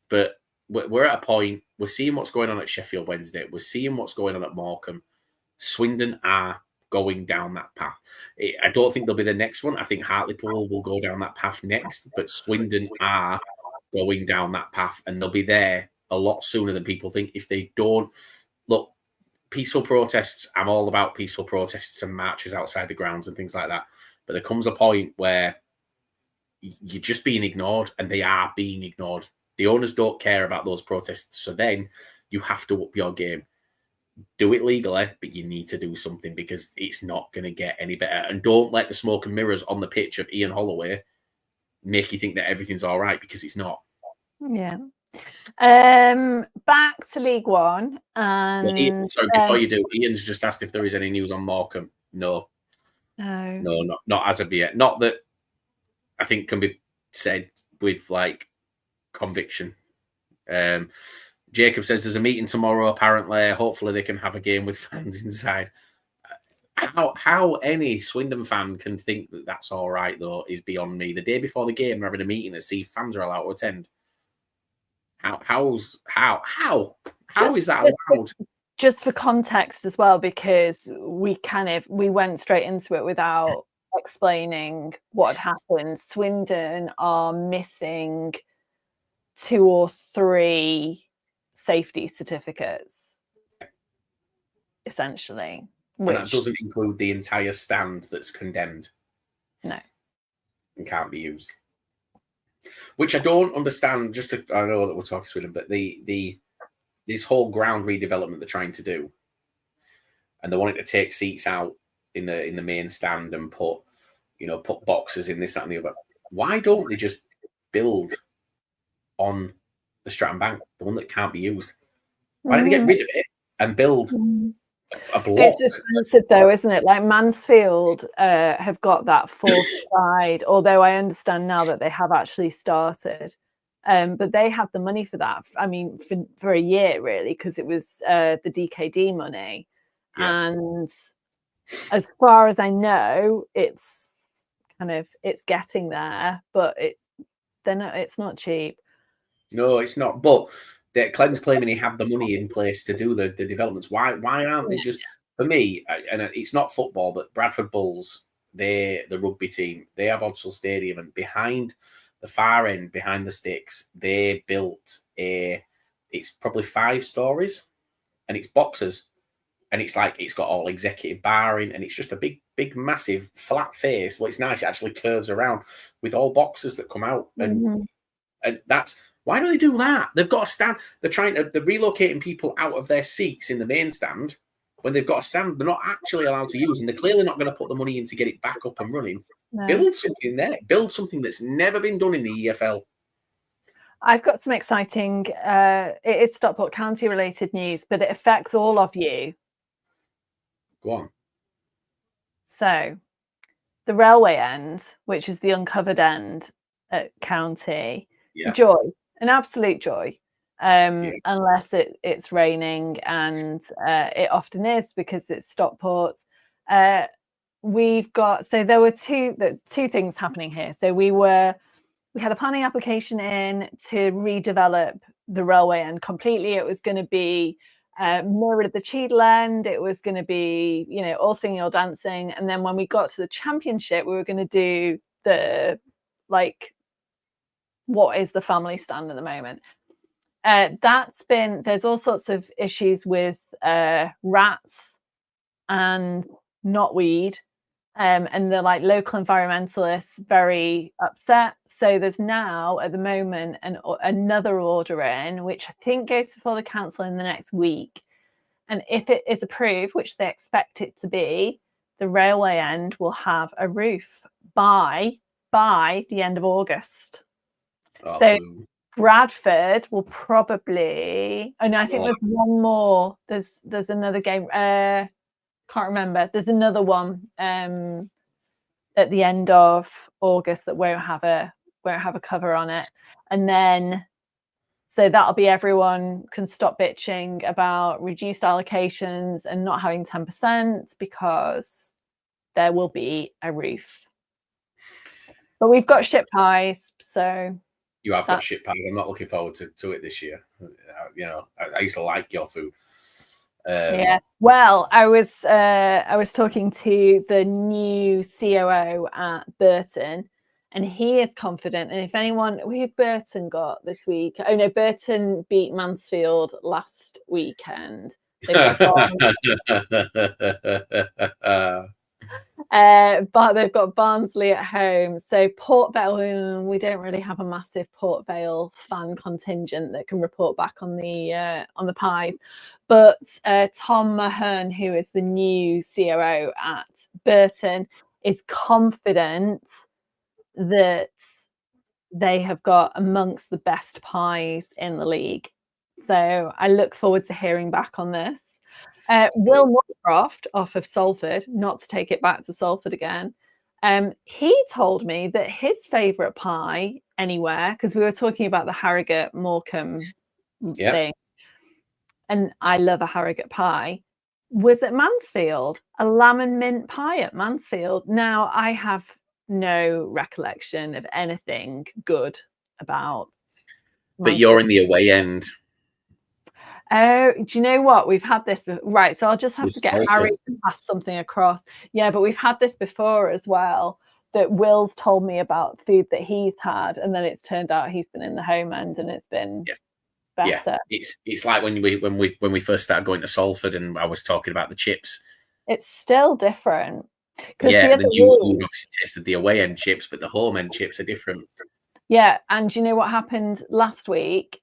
But we're at a point. We're seeing what's going on at Sheffield Wednesday. We're seeing what's going on at Morecambe. Swindon are going down that path. I don't think they'll be the next one. I think Hartlepool will go down that path next. But Swindon are going down that path, and they'll be there a lot sooner than people think. If they don't look, peaceful protests, I'm all about peaceful protests and marches outside the grounds and things like that. But there comes a point where you're just being ignored, and they are being ignored. The owners don't care about those protests. So then you have to up your game. Do it legally, but you need to do something, because it's not going to get any better. And don't let the smoke and mirrors on the pitch of Ian Holloway make you think that everything's all right, because it's not. Yeah. Back to League One, and Well, Ian, sorry, before you do, Ian's just asked if there is any news on Morecambe. No, not as of yet. Not that I think can be said with like conviction. Jacob says there's a meeting tomorrow. Apparently, hopefully they can have a game with fans inside. How any Swindon fan can think that that's all right though is beyond me. The day before the game, we're having a meeting to see if fans are allowed to attend. How is that allowed? Just for context as well, because we went straight into it without explaining what had happened. Swindon are missing 2 or 3 safety certificates, essentially. And that doesn't include the entire stand that's condemned. No. And can't be used. Which I don't understand. I know that we're talking Swindon, but this whole ground redevelopment they're trying to do, and they're wanting to take seats out in the main stand and put boxes in this, that, and the other. Why don't they just build on the Stratton Bank, the one that can't be used? Why don't they get rid of it and build a block? It's expensive though, isn't it? Like Mansfield have got that fourth side, although I understand now that they have actually started. But they had the money for that. I mean, for a year really, because it was the DKD money. Yeah. And as far as I know, it's getting there, but it's not cheap. No, it's not. But Clem's claiming he had the money in place to do the developments. Why aren't they just? For me, and it's not football, but Bradford Bulls, the rugby team, they have Odsal Stadium, and behind the far end, behind the sticks, they built it's probably 5 stories, and it's boxes, and it's got all executive barring, and it's just a big, massive flat face. Well, it's nice. It actually curves around with all boxes that come out, and that's. Why do they do that? They've got a stand. They're relocating people out of their seats in the main stand when they've got a stand they're not actually allowed to use, and they're clearly not going to put the money in to get it back up and running. No. Build something there. Build something that's never been done in the EFL. I've got some exciting, it's Stockport County related news, but it affects all of you. Go on. So, the railway end, which is the uncovered end at County, it's a joy. An absolute joy, unless it's raining, and it often is because it's Stockport. There were two things happening here. So we had a planning application in to redevelop the railway end completely. It was going to be mirrored at the Cheadle end. It was going to be all singing, all dancing. And then when we got to the championship, we were going to do the what is the family stand at the moment. There's all sorts of issues with rats and knotweed and the like local environmentalists very upset. So there's now at the moment another order in, which I think goes before the council in the next week. And if it is approved, which they expect it to be, the railway end will have a roof by the end of August. Oh, So boo. Bradford will probably. Oh no, I think there's one more. There's another game. Can't remember. There's another one at the end of August that won't have a cover on it, and then so that'll be everyone can stop bitching about reduced allocations and not having 10% because there will be a roof. But we've got ship pies, so you have got ship pies. I'm not looking forward to it this year. You know, I used to like your food. Yeah. Well, I was talking to the new COO at Burton, and he is confident. And if anyone, who've Burton got this week? Oh no, Burton beat Mansfield last weekend. They've got but they've got Barnsley at home. So Port Vale, we don't really have a massive Port Vale fan contingent that can report back on the pies. But Tom Mahern, who is the new COO at Burton, is confident that they have got amongst the best pies in the league. So I look forward to hearing back on this. Will Moorcroft off of Salford, not to take it back to Salford again, he told me that his favourite pie anywhere, because we were talking about the Harrogate Morecambe thing, and I love a Harrogate pie, was at Mansfield, a lamb and mint pie at Mansfield. Now, I have no recollection of anything good about Mansfield. But you're in the away end. Oh, do you know what? We've had this, right? So I'll just have to get Harry to pass something across. Yeah, but we've had this before as well, that Will's told me about food that he's had, and then it's turned out he's been in the home end and it's been better. Yeah, it's like when we first started going to Salford and I was talking about the chips. It's still different. Yeah, then you obviously tasted the away end chips, but the home end chips are different. Yeah, and do you know what happened last week?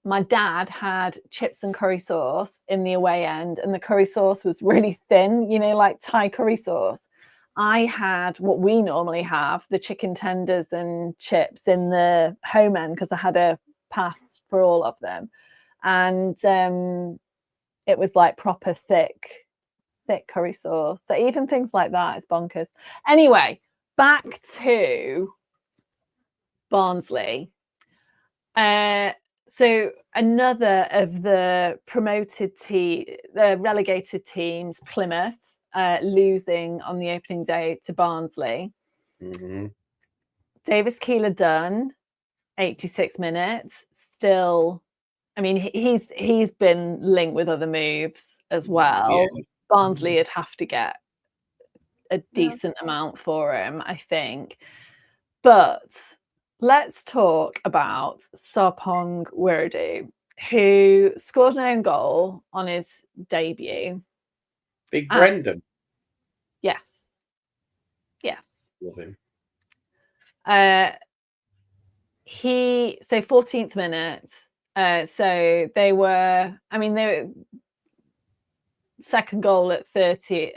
My dad had chips and curry sauce in the away end, and the curry sauce was really thin, you know, like Thai curry sauce. I had what we normally have, the chicken tenders and chips in the home end, because I had a pass for all of them. And it was like proper thick curry sauce. So even things like that is bonkers. Anyway, back to Barnsley. So another of the the relegated teams, Plymouth, losing on the opening day to Barnsley. Mm-hmm. Davis Keeler done 86 minutes. Still, I mean, he's been linked with other moves as well. Yeah. Barnsley would have to get a decent amount for him, I think. But let's talk about Sarpong Wiredu, who scored an own goal on his debut. Big Brendan. Yes. Love him. So 14th minute. So they were second goal at 30.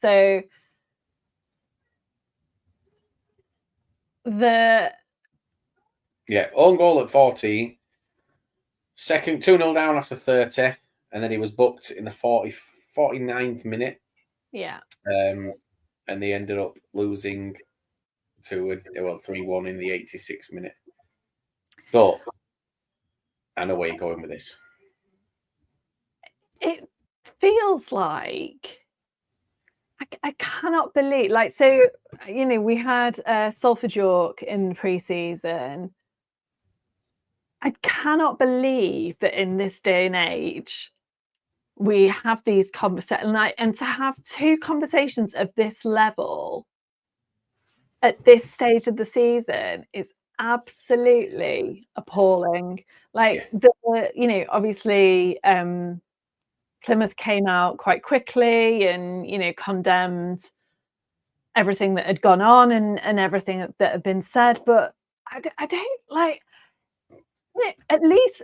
So own goal at 14. Second 2-0 down after 30, and then he was booked in the 49th minute. Yeah. And they ended up losing to 3-1 in the 86th minute. But I know where you're going with this. It feels like I cannot believe, like, so, you know, we had Salford York in the pre-season. I cannot believe that in this day and age we have these conversations, and to have two conversations of this level at this stage of the season is absolutely appalling. Like, you know, obviously Plymouth came out quite quickly and, you know, condemned everything that had gone on and everything that had been said, but I don't like at least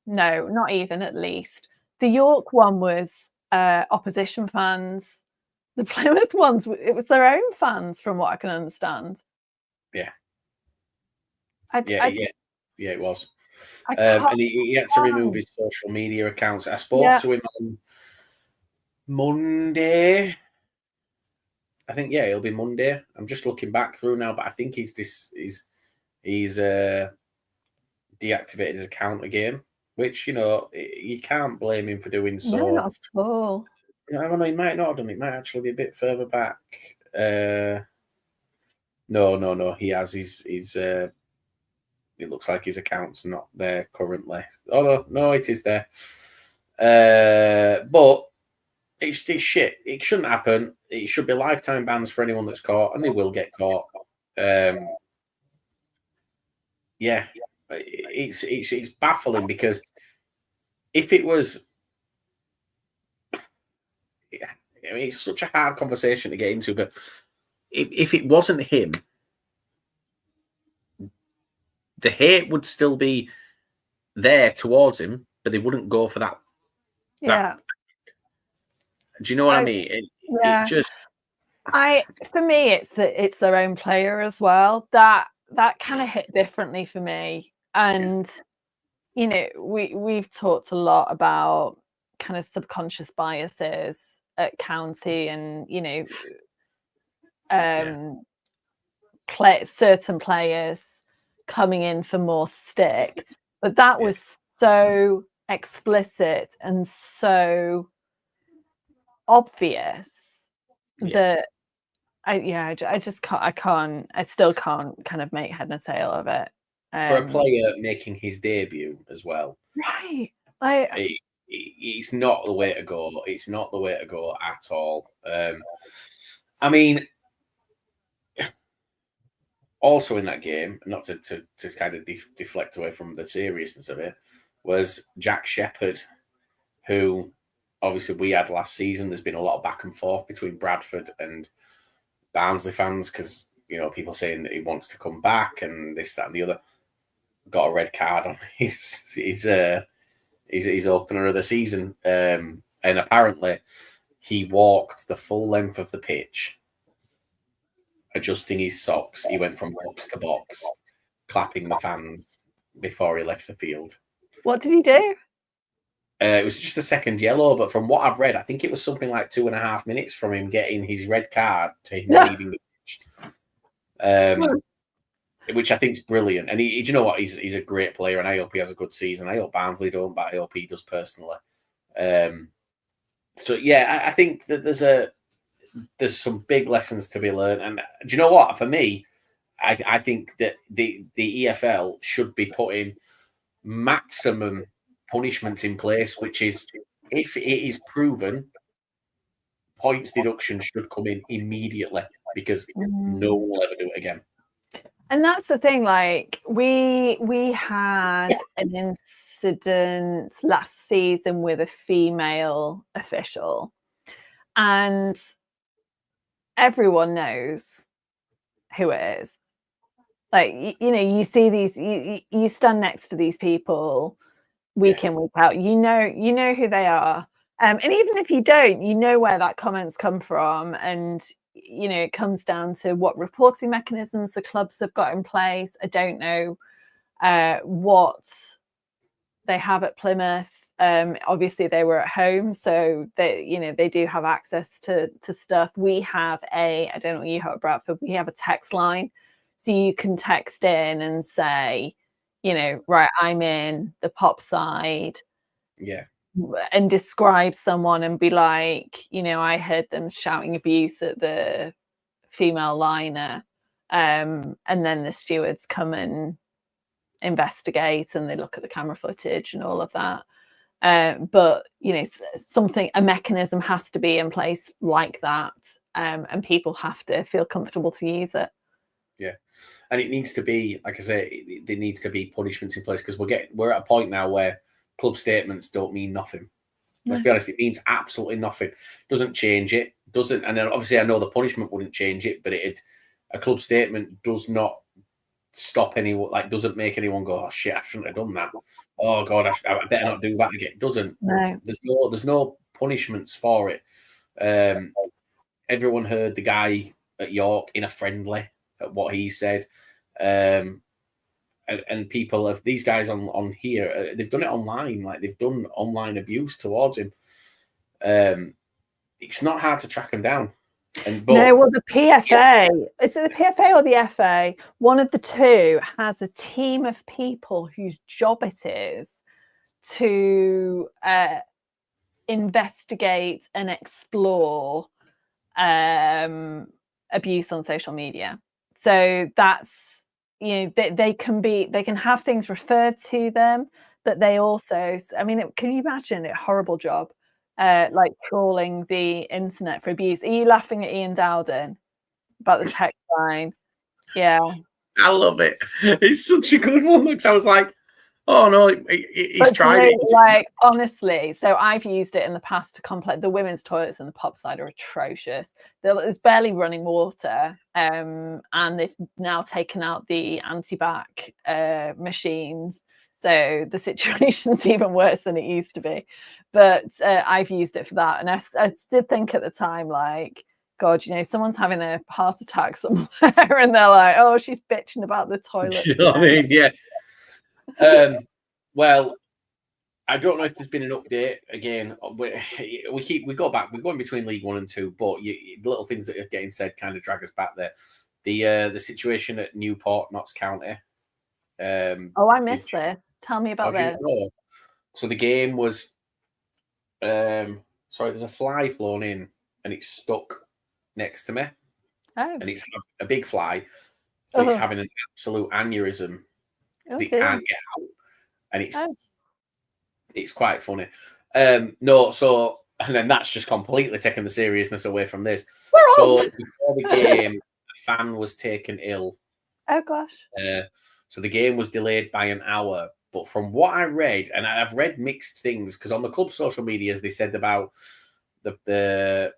no, not even at least. The York one was opposition fans. The Plymouth ones, it was their own fans, from what I can understand. Yeah. I Yeah, it was. I And can't. he had to remove his social media accounts. I spoke to him on Monday. I think it'll be Monday. I'm just looking back through now, but I think he's deactivated his account again, which you can't blame him for doing so. No, not at all. I don't know. He might not have done. It might actually be a bit further back. No. He has his. It looks like his account's not there currently. Oh no, it is there. But it's shit. It shouldn't happen. It should be lifetime bans for anyone that's caught, and they will get caught. It's baffling because if it was, it's such a hard conversation to get into. But if it wasn't him, the hate would still be there towards him, but they wouldn't go for that. Yeah. Do you know what I mean? For me, it's their own player as well. That kind of hit differently for me. And we've talked a lot about kind of subconscious biases at County, and certain players coming in for more stick, but that was so explicit and so obvious that I still can't kind of make head and tail of it. For a player making his debut as well, right? It's not the way to go. It's not the way to go at all. I mean, also in that game, not to kind of deflect away from the seriousness of it, was Jack Shepherd, who obviously we had last season. There's been a lot of back and forth between Bradford and Barnsley fans because people saying that he wants to come back and this, that, and the other. Got a red card on his opener of the season, and apparently he walked the full length of the pitch, adjusting his socks. He went from box to box, clapping the fans before he left the field. What did he do? It was just a second yellow, but from what I've read, I think it was something like 2.5 minutes from him getting his red card to him leaving the pitch. Which I think is brilliant. And you know what? He's a great player, and I hope he has a good season. I hope Barnsley don't, but I hope he does personally. I think that there's some big lessons to be learned. And do you know what? For me, I think that the EFL should be putting maximum punishments in place, which is if it is proven, points deduction should come in immediately because no one will ever do it again. And that's the thing, like we had an incident last season with a female official, and everyone knows who it is. Like, you see these, you stand next to these people week in, week out, you know who they are. And even if you don't, you know where that comment's come from. And it comes down to what reporting mechanisms the clubs have got in place. I don't know what they have at Plymouth. Obviously they were at home, so they do have access to stuff. We have I don't know what you have at Bradford, we have a text line, so you can text in and say, right, I'm in the pop side. Yeah. And describe someone and be like, I heard them shouting abuse at the female liner. And then the stewards come and investigate and they look at the camera footage and all of that. But, a mechanism has to be in place like that. And people have to feel comfortable to use it. Yeah. And it needs to be, like I say, there needs to be punishments in place because we're at a point now where club statements don't mean nothing. Let's be honest, it means absolutely nothing. Doesn't change it. doesn't, and then obviously I know the punishment wouldn't change it, but a club statement does not stop anyone, like doesn't make anyone go, oh shit, I shouldn't have done that. Oh god, I better not do that again. It doesn't. No. There's no punishments for it. Everyone heard the guy at York in a friendly at what he said. And people have, these guys on here, they've done it online, like they've done online abuse towards him. It's not hard to track him down. No, well, the PFA, is it the PFA or the FA? One of the two has a team of people whose job it is to investigate and explore abuse on social media. So that's, you know, they can have things referred to them, but they also, I mean, can you imagine a horrible job? Like trawling the internet for abuse. Are you laughing at Ian Dowden about the text line? Yeah, I love it. It's such a good one. Because I was like, oh no, he's tried it. Like honestly, so I've used it in the past to complement the women's toilets in the pub side are atrocious. There's barely running water, and they've now taken out the anti-bac machines. So the situation's even worse than it used to be. But I've used it for that. And I did think at the time, like, God, you know, someone's having a heart attack somewhere and they're like, oh, she's bitching about the toilet. You know what I mean? Yeah. Well, I don't know if there's been an update. Again, we go back. We're going between League 1 and 2, but the little things that are getting said kind of drag us back there. The situation at Newport, Notts County. Oh, I missed this. Tell me about this. So the game was, there's a fly flown in and it's stuck next to me. Oh. And it's a big fly. And it's having an absolute aneurysm because it can't get out. And it's quite funny. And then that's just completely taken the seriousness away from this. So before the game, a fan was taken ill. Oh gosh. So the game was delayed by an hour. But from what I read, and I've read mixed things, because on the club social medias they said about and they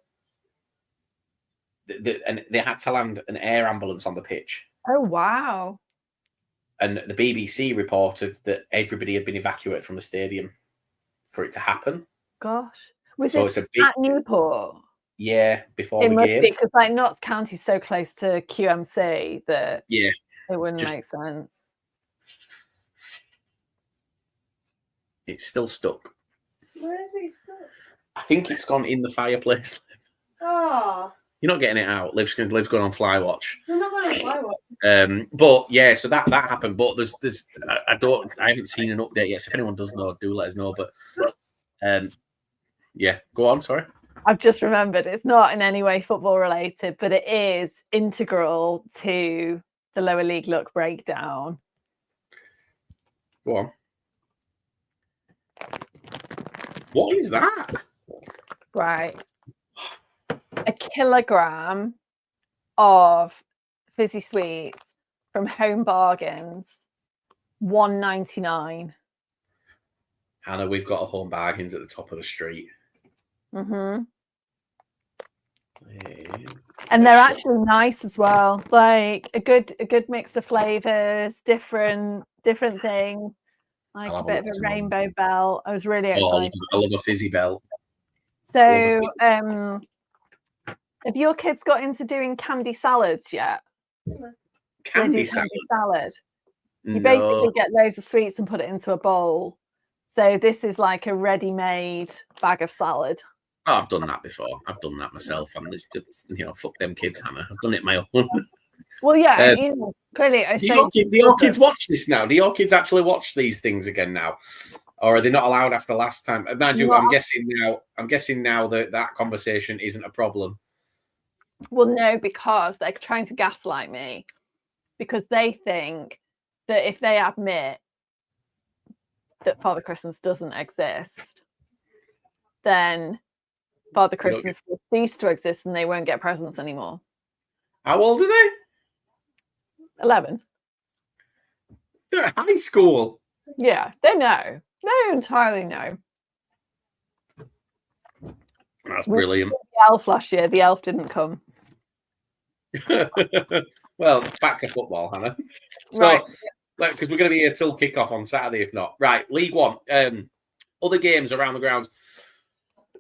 had to land an air ambulance on the pitch. Oh wow. And the BBC reported that everybody had been evacuated from the stadium for it to happen. Gosh. Was this at Newport? Yeah, before the game. Because like Notts County is so close to QMC that it wouldn't make sense. It's still stuck. Where is it stuck? I think it's gone in the fireplace. Oh. You're not getting it out. Liv's going on fly watch. I'm not going on fly watch. But yeah, so that happened. But there's I haven't seen an update yet. So if anyone does know, do let us know. But yeah, go on. Sorry. I've just remembered it's not in any way football related, but it is integral to the lower league look breakdown. Go on. What is that? Right. A kilogram of fizzy sweets from Home Bargains, $1.99. Hannah, we've got a Home Bargains at the top of the street. Mm-hmm. And they're actually nice as well. Like a good mix of flavors, different things. Like a bit of a rainbow bell. I was really excited. I love a fizzy bell. So, have your kids got into doing candy salads yet? Candy salad? You basically get loads of sweets and put it into a bowl. So this is like a ready-made bag of salad. Oh, I've done that before. I've done that myself. And it's just, fuck them kids, Hannah. I've done it my own. Well, yeah, clearly. Do your kids watch this now? Do your kids actually watch these things again now, or are they not allowed after last time? Mind you, I'm guessing now that conversation isn't a problem. Well, no, because they're trying to gaslight me, because they think that if they admit that Father Christmas doesn't exist, then Father Christmas will cease to exist and they won't get presents anymore. How old are they? 11. They're at high school. Yeah, they know. They entirely know. That's We brilliant. did the elf last year. The elf didn't come. Well, back to football, Hannah. So, Right. because we're going to be here till kickoff on Saturday, if not. Right, League One. Other games around the ground.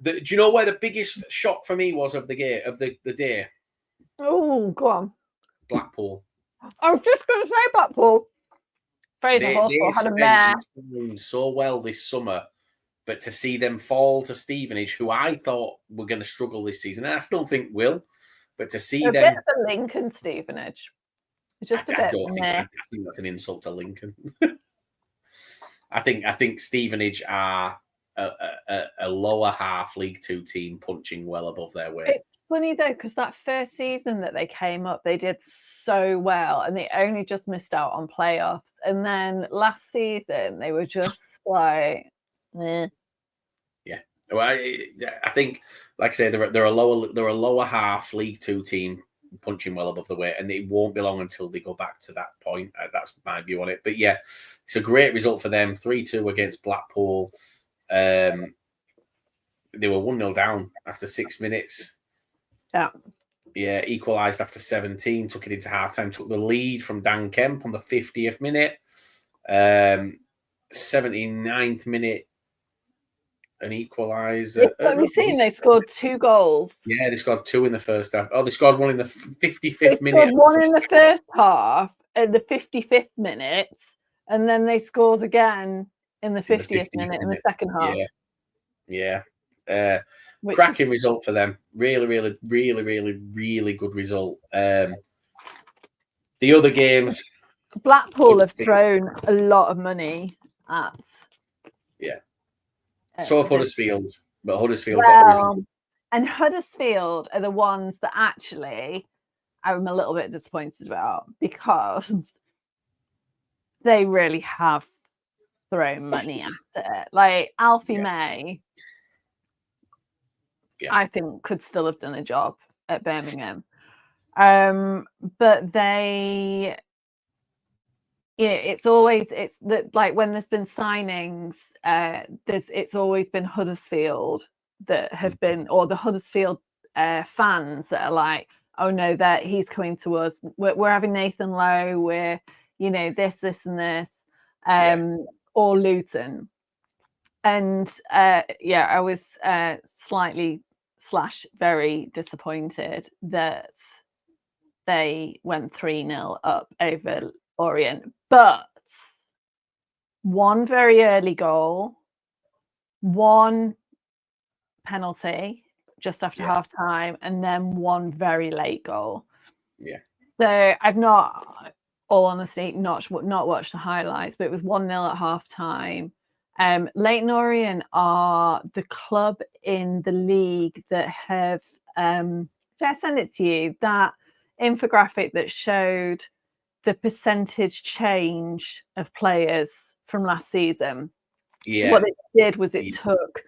Do you know where the biggest shock for me was of the game of the day? Oh, go on. Blackpool. I was just going to say Blackpool. Fraser They Horsfall had a spent mare. their time so well this summer, but to see them fall to Stevenage, who I thought were going to struggle this season, and I still think will, but to see A them, bit of a Lincoln Stevenage. Just a I bit. don't think meh. I think that's an insult to Lincoln. I think Stevenage are a lower half League Two team punching well above their weight. It's funny though, because that first season that they came up, they did so well, and they only just missed out on playoffs. And then last season, they were just like, eh. Yeah, well, I think, like I say, they're a lower half League Two team punching well above the weight, and it won't be long until they go back to that point. That's my view on it. But yeah, it's a great result for them. 3-2 against Blackpool. They were 1-0 down after 6 minutes. Yeah, equalised after 17, took it into halftime, took the lead from Dan Kemp on the 50th minute. 79th minute, an equaliser. Have you seen they scored 2 goals? Yeah, they scored 2 in the first half. Oh, they scored 1 in the 55th They minute. scored 1 in the first half at the 55th minute, and then they scored again in the 50th minute in the second half. Yeah. which Cracking result for them. Really, really, really, really, really good result. The other games, Blackpool have thrown a lot of money at. so have Huddersfield, but Huddersfield got the result. And Huddersfield are the ones that actually I'm a little bit disappointed about, because they really have thrown money at it. Like Alfie May, I think could still have done a job at Birmingham. But they, it's that, like, when there's been signings, it's always been Huddersfield that have been, or the Huddersfield fans that are like, oh no, that he's coming to us. We're having Nathan Lowe. We're, this and this, or Luton. And I was slightly / very disappointed that they went 3-0 up over Orient, but one very early goal, one penalty just after half time, and then one very late goal. So I've not, all honesty, not watched the highlights, but it was 1-0 at half time. Leyton Orient are the club in the league that have, did I send it to you, that infographic that showed the percentage change of players from last season? So what it did was it took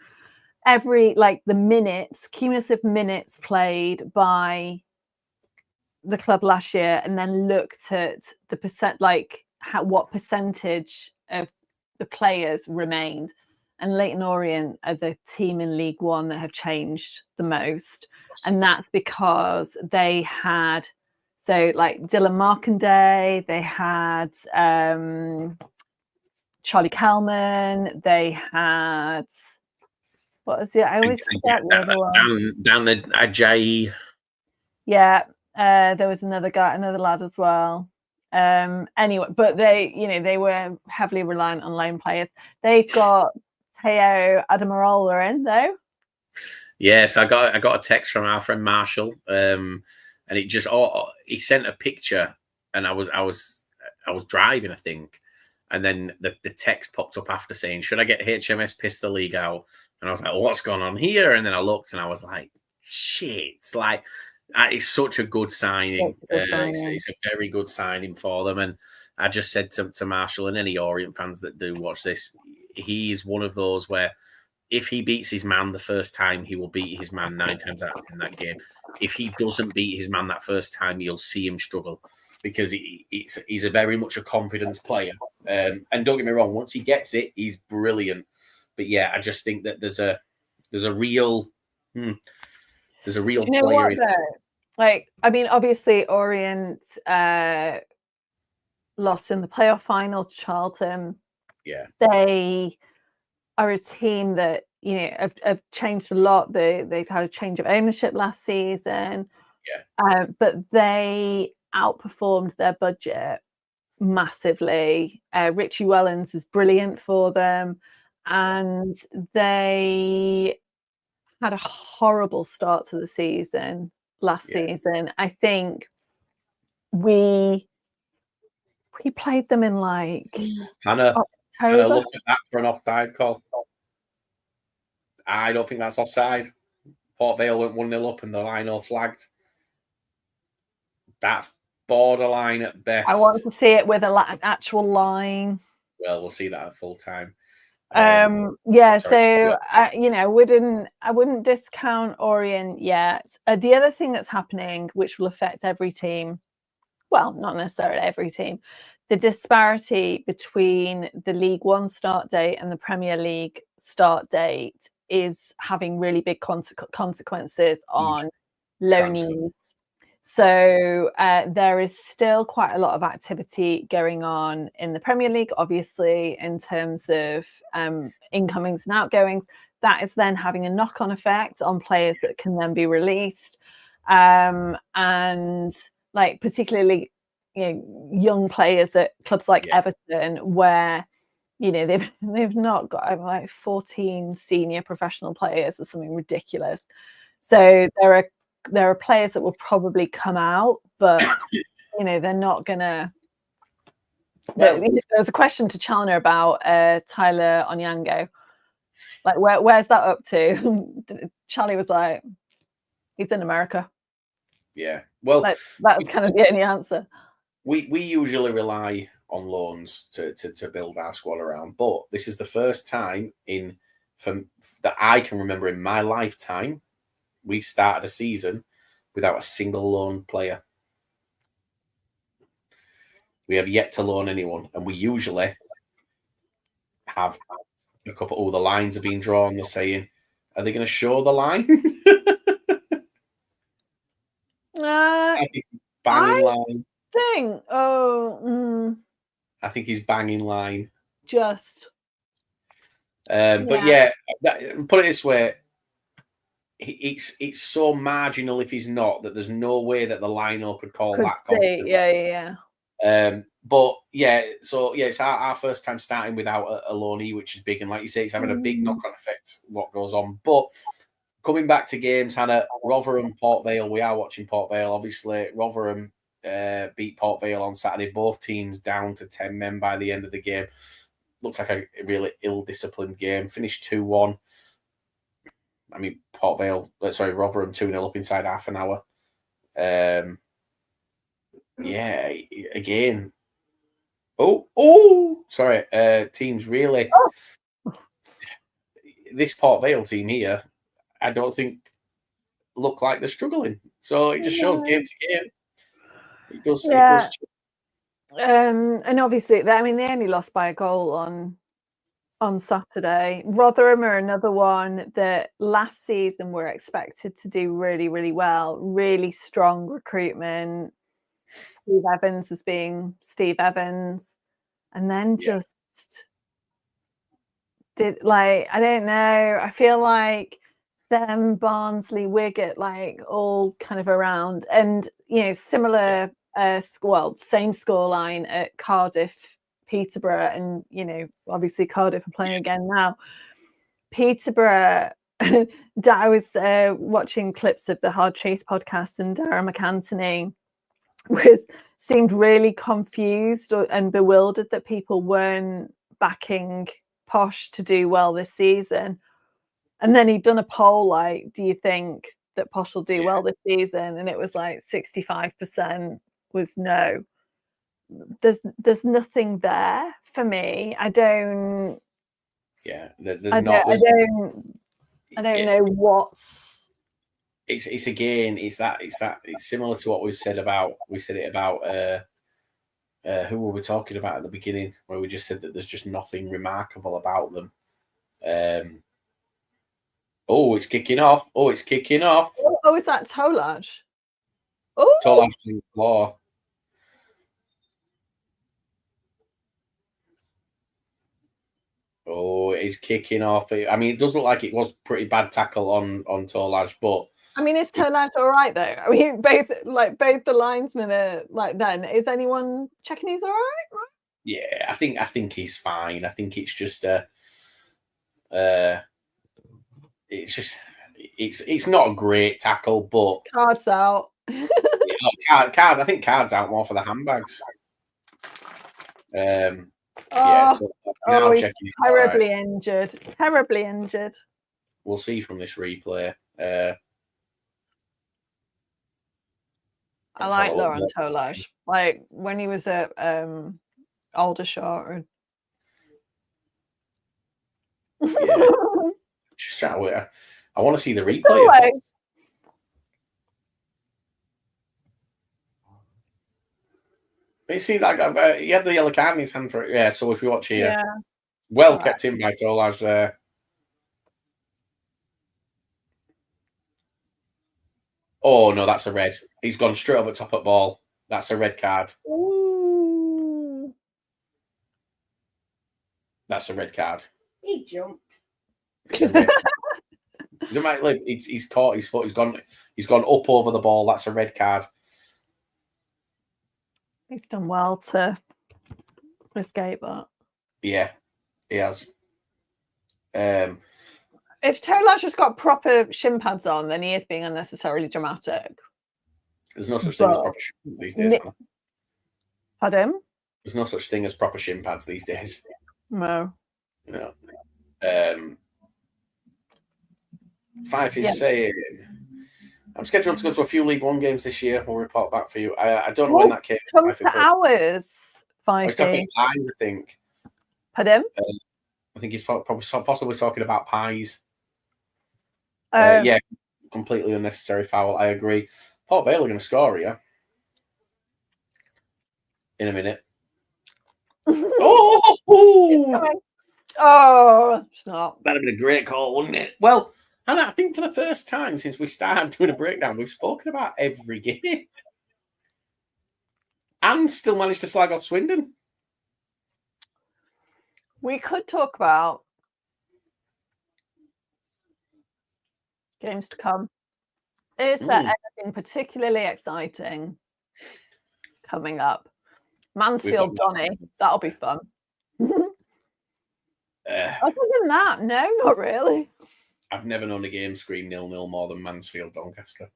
every, the minutes, cumulative minutes played by the club last year, and then looked at the percent, what percentage of the players remained. And Leyton Orient are the team in League One that have changed the most, and that's because they had, Dylan Markanday, they had Charlie Kalman, they had, what was it? I always forget the other one. Dan Ajayi. Yeah, there was another lad as well. Anyway, but they were heavily reliant on loan players. They've got Teo Adamarola in though. Yes, I got a text from our friend Marshall, and it just he sent a picture, and I was driving, I think, and then the text popped up after saying, "Should I get HMS Pissed the League out?" And I was like, "What's going on here?" And then I looked, and I was like, "Shit!" It's such a good signing. It's a very good signing for them. And I just said to Marshall and any Orient fans that do watch this, he's one of those where if he beats his man the first time, he will beat his man 9 times out of 10 that game. If he doesn't beat his man that first time, you'll see him struggle, because he's a very much a confidence player. And don't get me wrong, once he gets it, he's brilliant. But yeah, I just think that there's a real There's a real Do you know player what in though? Like, I mean, obviously Orient lost in the playoff final to Charlton. Yeah. They are a team that, you know, have changed a lot. They've had a change of ownership last season. Yeah. But they outperformed their budget massively. Richie Wellens is brilliant for them. And they had a horrible start to the season last season. I think we played them in like Hannah, October. look at that for an offside call. I don't think that's offside. Port Vale went 1-0 up and the line all flagged. That's borderline at best. I want to see it with an actual line. Well, we'll see that at full time. Yeah, so you know, I wouldn't discount Orient yet. The other thing that's happening, which will affect every team, well, not necessarily every team, the disparity between the League One start date and the Premier League start date is having really big consequences on loanees. So there is still quite a lot of activity going on in the Premier League, obviously, in terms of incomings and outgoings. That is then having a knock-on effect on players that can then be released. And like particularly, you know, young players at clubs like Everton, where, you know, they've not got like 14 senior professional players or something ridiculous. So there are players that will probably come out, but you know, they're not gonna. There was a question to Chalner about Tyler Onyango. Like, where's that up to? Charlie was like, he's in America. Yeah, well, like, that's kind of the only answer. We usually rely on loans to build our squad around, but this is the first time that I can remember in my lifetime we've started a season without a single loan player. We have yet to loan anyone, and we usually have a couple. Oh, the lines are being drawn. They're saying, "Are they going to show the line?" I think banging line. I think he's banging line. Just. But yeah, put it this way. It's so marginal if he's not that there's no way that the line-up could call that. Yeah. But yeah, so yeah, it's our first time starting without a loanee, which is big, and like you say, it's having a big knock-on effect what goes on. But coming back to games, Hannah, Rotherham, Port Vale, we are watching Port Vale. Obviously, Rotherham beat Port Vale on Saturday. Both teams down to 10 men by the end of the game. Looks like a really ill-disciplined game. Finished 2-1. I mean, Rotherham 2-0 up inside half an hour. Yeah, again. Sorry. Teams really. This Port Vale team here, I don't think look like they're struggling. So it just shows game to game. It does. And obviously, I mean, they only lost by a goal on Saturday. Rotherham are another one that last season were expected to do really, really well. Really strong recruitment. Steve Evans as being Steve Evans. And then just did, like, I don't know. I feel like them, Barnsley, Wigan, like all kind of around. And, you know, similar, same scoreline at Cardiff, Peterborough, and, you know, obviously Cardiff are playing again now. Peterborough, I was watching clips of the Hard Chase podcast, and Dara McAntony seemed really confused and bewildered that people weren't backing Posh to do well this season. And then he'd done a poll like, do you think that Posh will do well this season? And it was like 65% was no. There's nothing there for me. I don't. Yeah, I don't know what's. It's again. It's similar to what we said it about. Who were we talking about at the beginning? Where we just said that there's just nothing remarkable about them. Oh, it's kicking off. Oh, it's kicking off. Oh, is that Tolaj? Oh, Tolaj on the floor. Oh, it's kicking off. I mean, it does look like it was pretty bad tackle on Tolaj, but I mean, is Tolaj all right though? I mean, both the linesmen are like. Then is anyone checking he's all right? yeah, I think he's fine. I think it's just it's not a great tackle, but Cards out. card. I think Card's out more for the handbags. Yeah, Oh, so now he's checking it. terribly Right. injured. Terribly injured. We'll see from this replay. I Let's like have a look. Laurent Tolaj. Like when he was at Aldershot. Yeah. Just trying to, I want to see the replay. No of way. this. But you see that he had the yellow card in his hand for it. Yeah, so if you watch here, Yeah. well Right. kept in by Tolaj there. Oh no, that's a red. He's gone straight over top at ball. That's a red card. Ooh. That's a red card. He jumped. It's a red. He's caught his foot. He's gone up over the ball. That's a red card. He's done well to escape that. Yeah, he has. If Tolaj has got proper shin pads on, then he is being unnecessarily dramatic. There's no such thing as But- proper shin pads these days. Hannah. Pardon? There's no such thing as proper shin pads these days. No. You know. Fife is Yeah. saying, I'm scheduled to go to a few League One games this year. We'll report back for you. I don't know when that came. Come Fife, to but- ours, I was talking 5 pies, I think. Pardon? I think he's probably possibly talking about pies. Yeah, completely unnecessary foul. I agree. Port Vale are going to score here in a minute. Oh, Oh, it's not. that'd have been a great call, wouldn't it? Well, Hannah, I think for the first time since we started doing a breakdown, we've spoken about every game and still managed to slag off Swindon. We could talk about games to come. Is there anything particularly exciting coming up? Mansfield, got Donny, that'll be fun. Uh, Other than that, no, not really. I've never known a game scream 0-0 more than Mansfield Doncaster.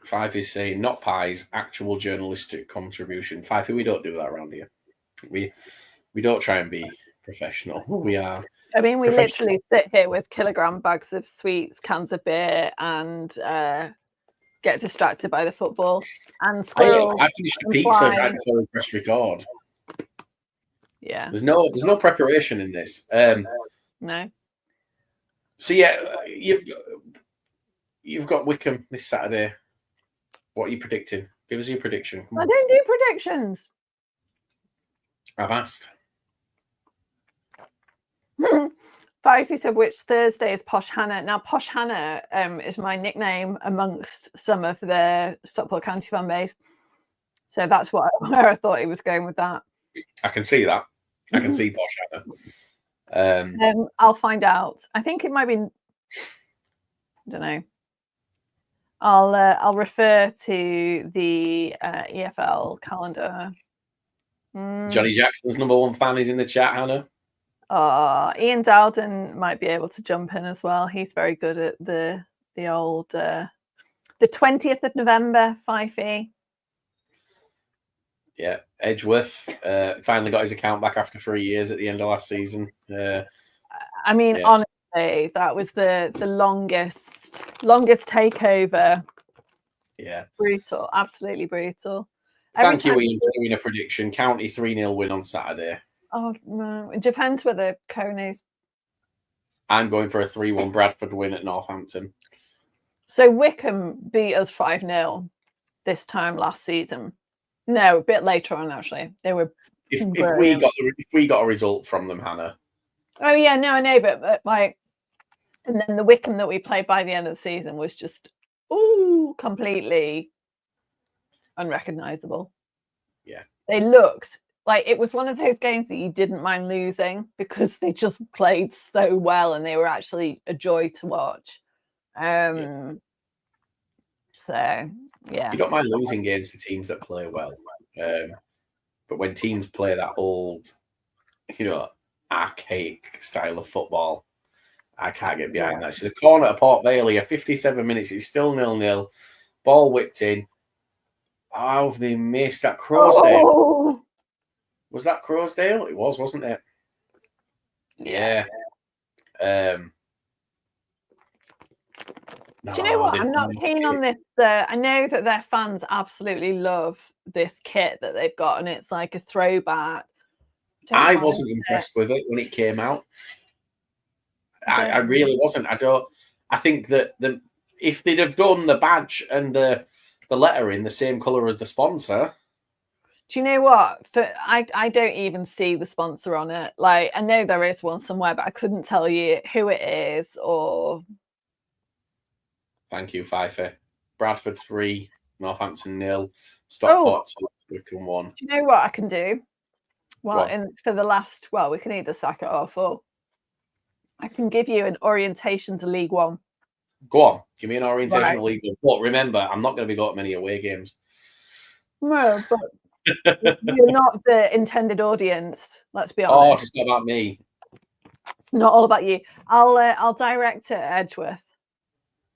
Fife is saying not pies, actual journalistic contribution. Fife, we don't do that around here. We don't try and be professional. We are. I mean, we Professional. literally sit here with kilogram bags of sweets, cans of beer, and get distracted by the football and squirrels. I finished a and pizza flies. right before we press record. Yeah, There's no preparation in this. no. So yeah, you've got Wickham this Saturday. What are you predicting? Give us your prediction. Come I on. don't do predictions. I've asked. Fifey said, which Thursday is Posh Hannah? Now, Posh Hannah is my nickname amongst some of the Stockport County fan base. So that's where I thought he was going with that. I can see that. I can see Posh Hannah. I'll find out. I think it might be. I don't know. I'll refer to the EFL calendar. Johnny Jackson's #1 fan is in the chat, Hannah. Ian Dowden might be able to jump in as well. He's very good at the old the 20th of November, Fifey. Yeah, Edgeworth finally got his account back after 3 years at the end of last season. I mean, Yeah. honestly, that was the longest takeover. Yeah. Brutal, absolutely brutal. Thank you, time- Ian, for doing a prediction. County 3-0 win on Saturday. Oh no, it depends whether Coney's. I'm going for a 3-1 Bradford win at Northampton. So Wickham beat us 5-0 this time last season. No, a bit later on actually. They were if we Brilliant. got a result from them, Hannah. Oh yeah, no, I know, but like, and then the Wickham that we played by the end of the season was just completely unrecognizable. Yeah. They looked like it was one of those games that you didn't mind losing because they just played so well and they were actually a joy to watch. So yeah. You don't mind losing games to teams that play well. But when teams play that old, archaic style of football, I can't get behind that. So the corner at Port Vale here, 57 minutes, it's still 0-0. Ball whipped in. How have they missed that? Croasdale? Oh! Was that Croasdale? It was, wasn't it? Yeah. Do you know what? I'm not keen on this. I know that their fans absolutely love this kit that they've got, and it's like a throwback. I wasn't impressed with it when it came out. I really wasn't. I think that if they'd have done the badge and the letter in the same colour as the sponsor. Do you know what? I don't even see the sponsor on it. Like, I know there is one somewhere, but I couldn't tell you who it is or. Thank you, Pfeiffer. Bradford 3, Northampton 0, Stockport 2, Wickham 1. Do you know what I can do? Well, for the last, we can either sack it off or I can give you an orientation to League One. Go on, give me an orientation to League One. But remember, I'm not going to be going to many away games. No, but you're not the intended audience. Let's be honest. Oh, it's not about me. It's not all about you. I'll direct it at Edgeworth.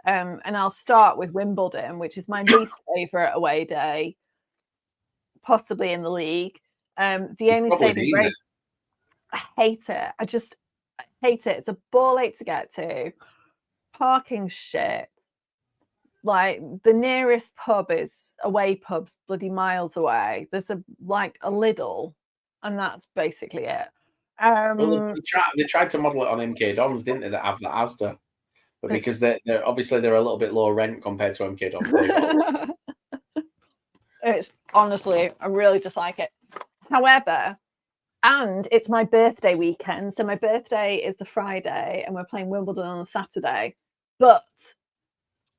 And I'll start with Wimbledon, which is my least favourite away day, possibly in the league. The only saving grace, I hate it. I hate it. It's a ball ache to get to. Parking shit. Like the nearest pub is away pubs bloody miles away. There's a Lidl, and that's basically it. Well, they tried to model it on MK Dons, didn't they? That have the Asda. But because they're obviously they're a little bit lower rent compared to MK Dons. It's honestly, I really dislike it. However, and it's my birthday weekend. So my birthday is the Friday and we're playing Wimbledon on the Saturday. But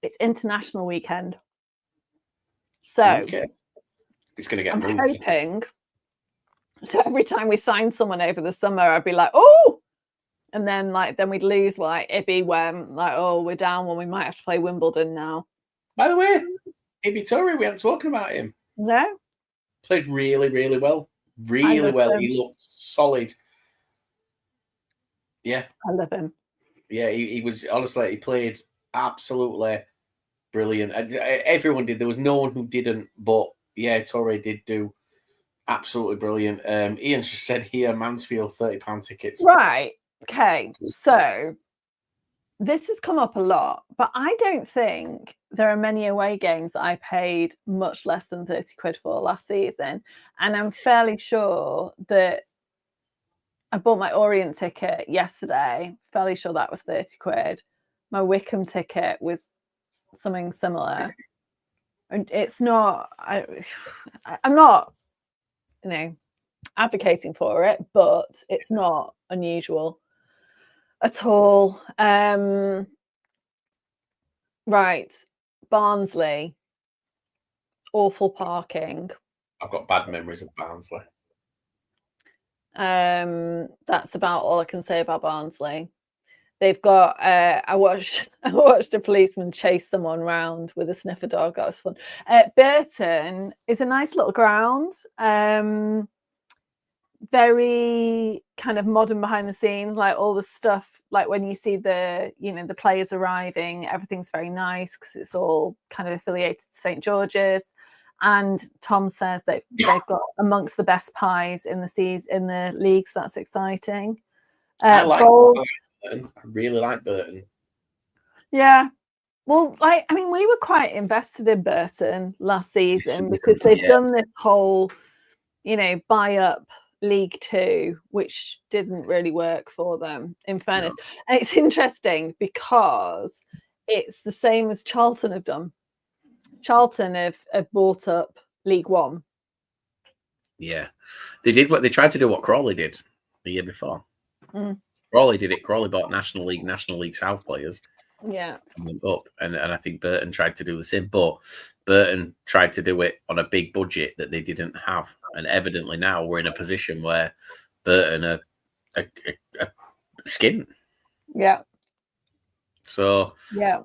it's international weekend. So it's going to get I'm moved. hoping. So every time we sign someone over the summer, I'd be like, oh! And then we'd lose Ibby when we're down when we might have to play Wimbledon now. By the way, Ibby Torrey, we haven't spoken about him. No. Played really, really well. Really well. He looked solid. Yeah. I love him. Yeah, he was honestly, he played absolutely brilliant. Everyone did. There was no one who didn't, but yeah, Torrey did do absolutely brilliant. Ian's just said here, Mansfield, £30 tickets. Right. Okay, so this has come up a lot, but I don't think there are many away games that I paid much less than 30 quid for last season. And I'm fairly sure that I bought my Orient ticket yesterday, fairly sure that was 30 quid. My Wickham ticket was something similar. And it's not, I'm not, advocating for it, but it's not unusual at all. Right, Barnsley, awful parking. I've got bad memories of Barnsley. That's about all I can say about Barnsley. They've got I watched a policeman chase someone round with a sniffer dog. That was fun. Burton is a nice little ground. Very kind of modern behind the scenes, like all the stuff, like when you see the players arriving, everything's very nice because it's all kind of affiliated to St. George's. And Tom says they've got amongst the best pies in the leagues. That's exciting. I like Burton. I really like Burton. Yeah. Well, we were quite invested in Burton last season because they've done this whole, buy up League Two, which didn't really work for them, in fairness. No. And it's interesting because it's the same as Charlton have done. Charlton have bought up League One. Yeah, they did what they tried to do. What Crawley did the year before. Mm. Crawley did it. Crawley bought National League South players Yeah. and went up, and I think Burton tried to do the same, but Burton tried to do it on a big budget that they didn't have, and evidently now we're in a position where Burton are skint. Yeah. So Yeah.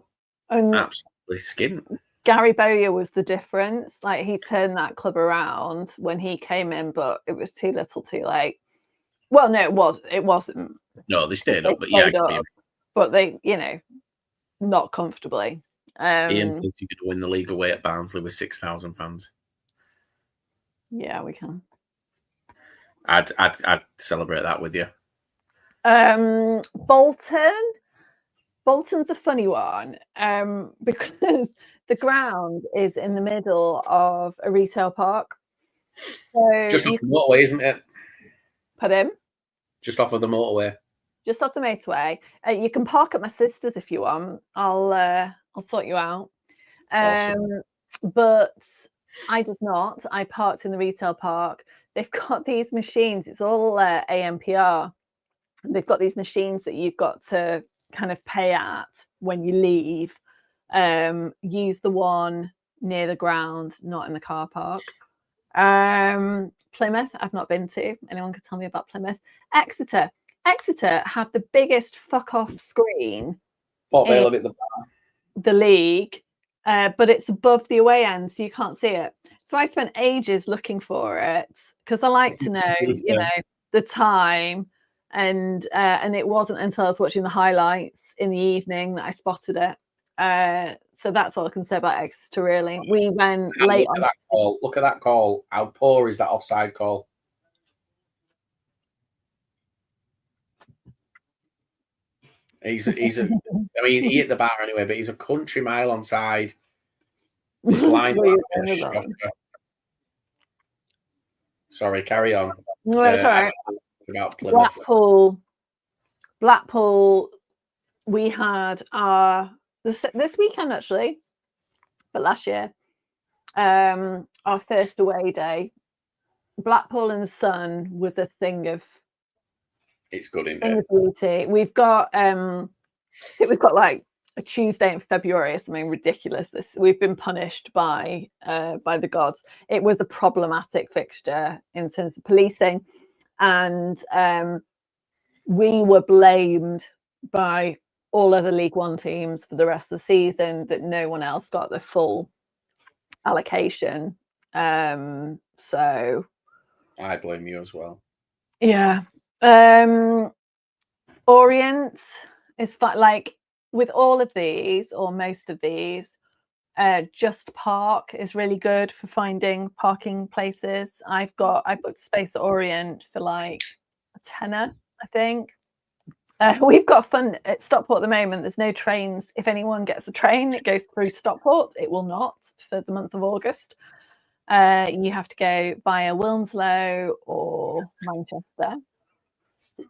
And absolutely skint. Gary Bowyer was the difference. Like, he turned that club around when he came in, but it was too little, too late. Well, no, it wasn't. No, they stayed They up, but yeah, stayed up, but they, not comfortably. Ian said you could win the league away at Barnsley with 6,000 fans. Yeah, we can. I'd celebrate that with you. Bolton's a funny one, because the ground is in the middle of a retail park. So Just off the motorway, isn't it? Put him Just off of the motorway. just off the motorway. You can park at my sister's if you want. I'll sort you out. Awesome. But I did not. I parked in the retail park. They've got these machines. It's all AMPR. They've got these machines that you've got to kind of pay at when you leave. Use the one near the ground, not in the car park. Plymouth, I've not been to. Anyone could tell me about Plymouth? Exeter had the biggest fuck off screen Port Vale in a bit the league, but it's above the away end, so you can't see it. So I spent ages looking for it because I like to know, the time. And it wasn't until I was watching the highlights in the evening that I spotted it. So that's all I can say about Exeter, really. We went late on that call. Look at that call. How poor is that offside call? He's I mean, he hit the bar anyway, but he's a country mile onside. This line was a shocker. Sorry, carry on. No, that's all right. About Plymouth. Blackpool, we had this weekend actually, but last year, our first away day. Blackpool in the sun was a thing of. It's good, isn't it? Beauty. We've got like a Tuesday in February or something ridiculous. We've been punished by the gods. It was a problematic fixture in terms of policing, and we were blamed by all other League One teams for the rest of the season that no one else got the full allocation. So I blame you as well. Yeah. Orient is like with all of these or most of these, Just Park is really good for finding parking places. I booked space at Orient for like a tenner, I think. We've got fun at Stockport at the moment. There's no trains. If anyone gets a train, it goes through Stockport. It will not for the month of August. You have to go via Wilmslow or Manchester.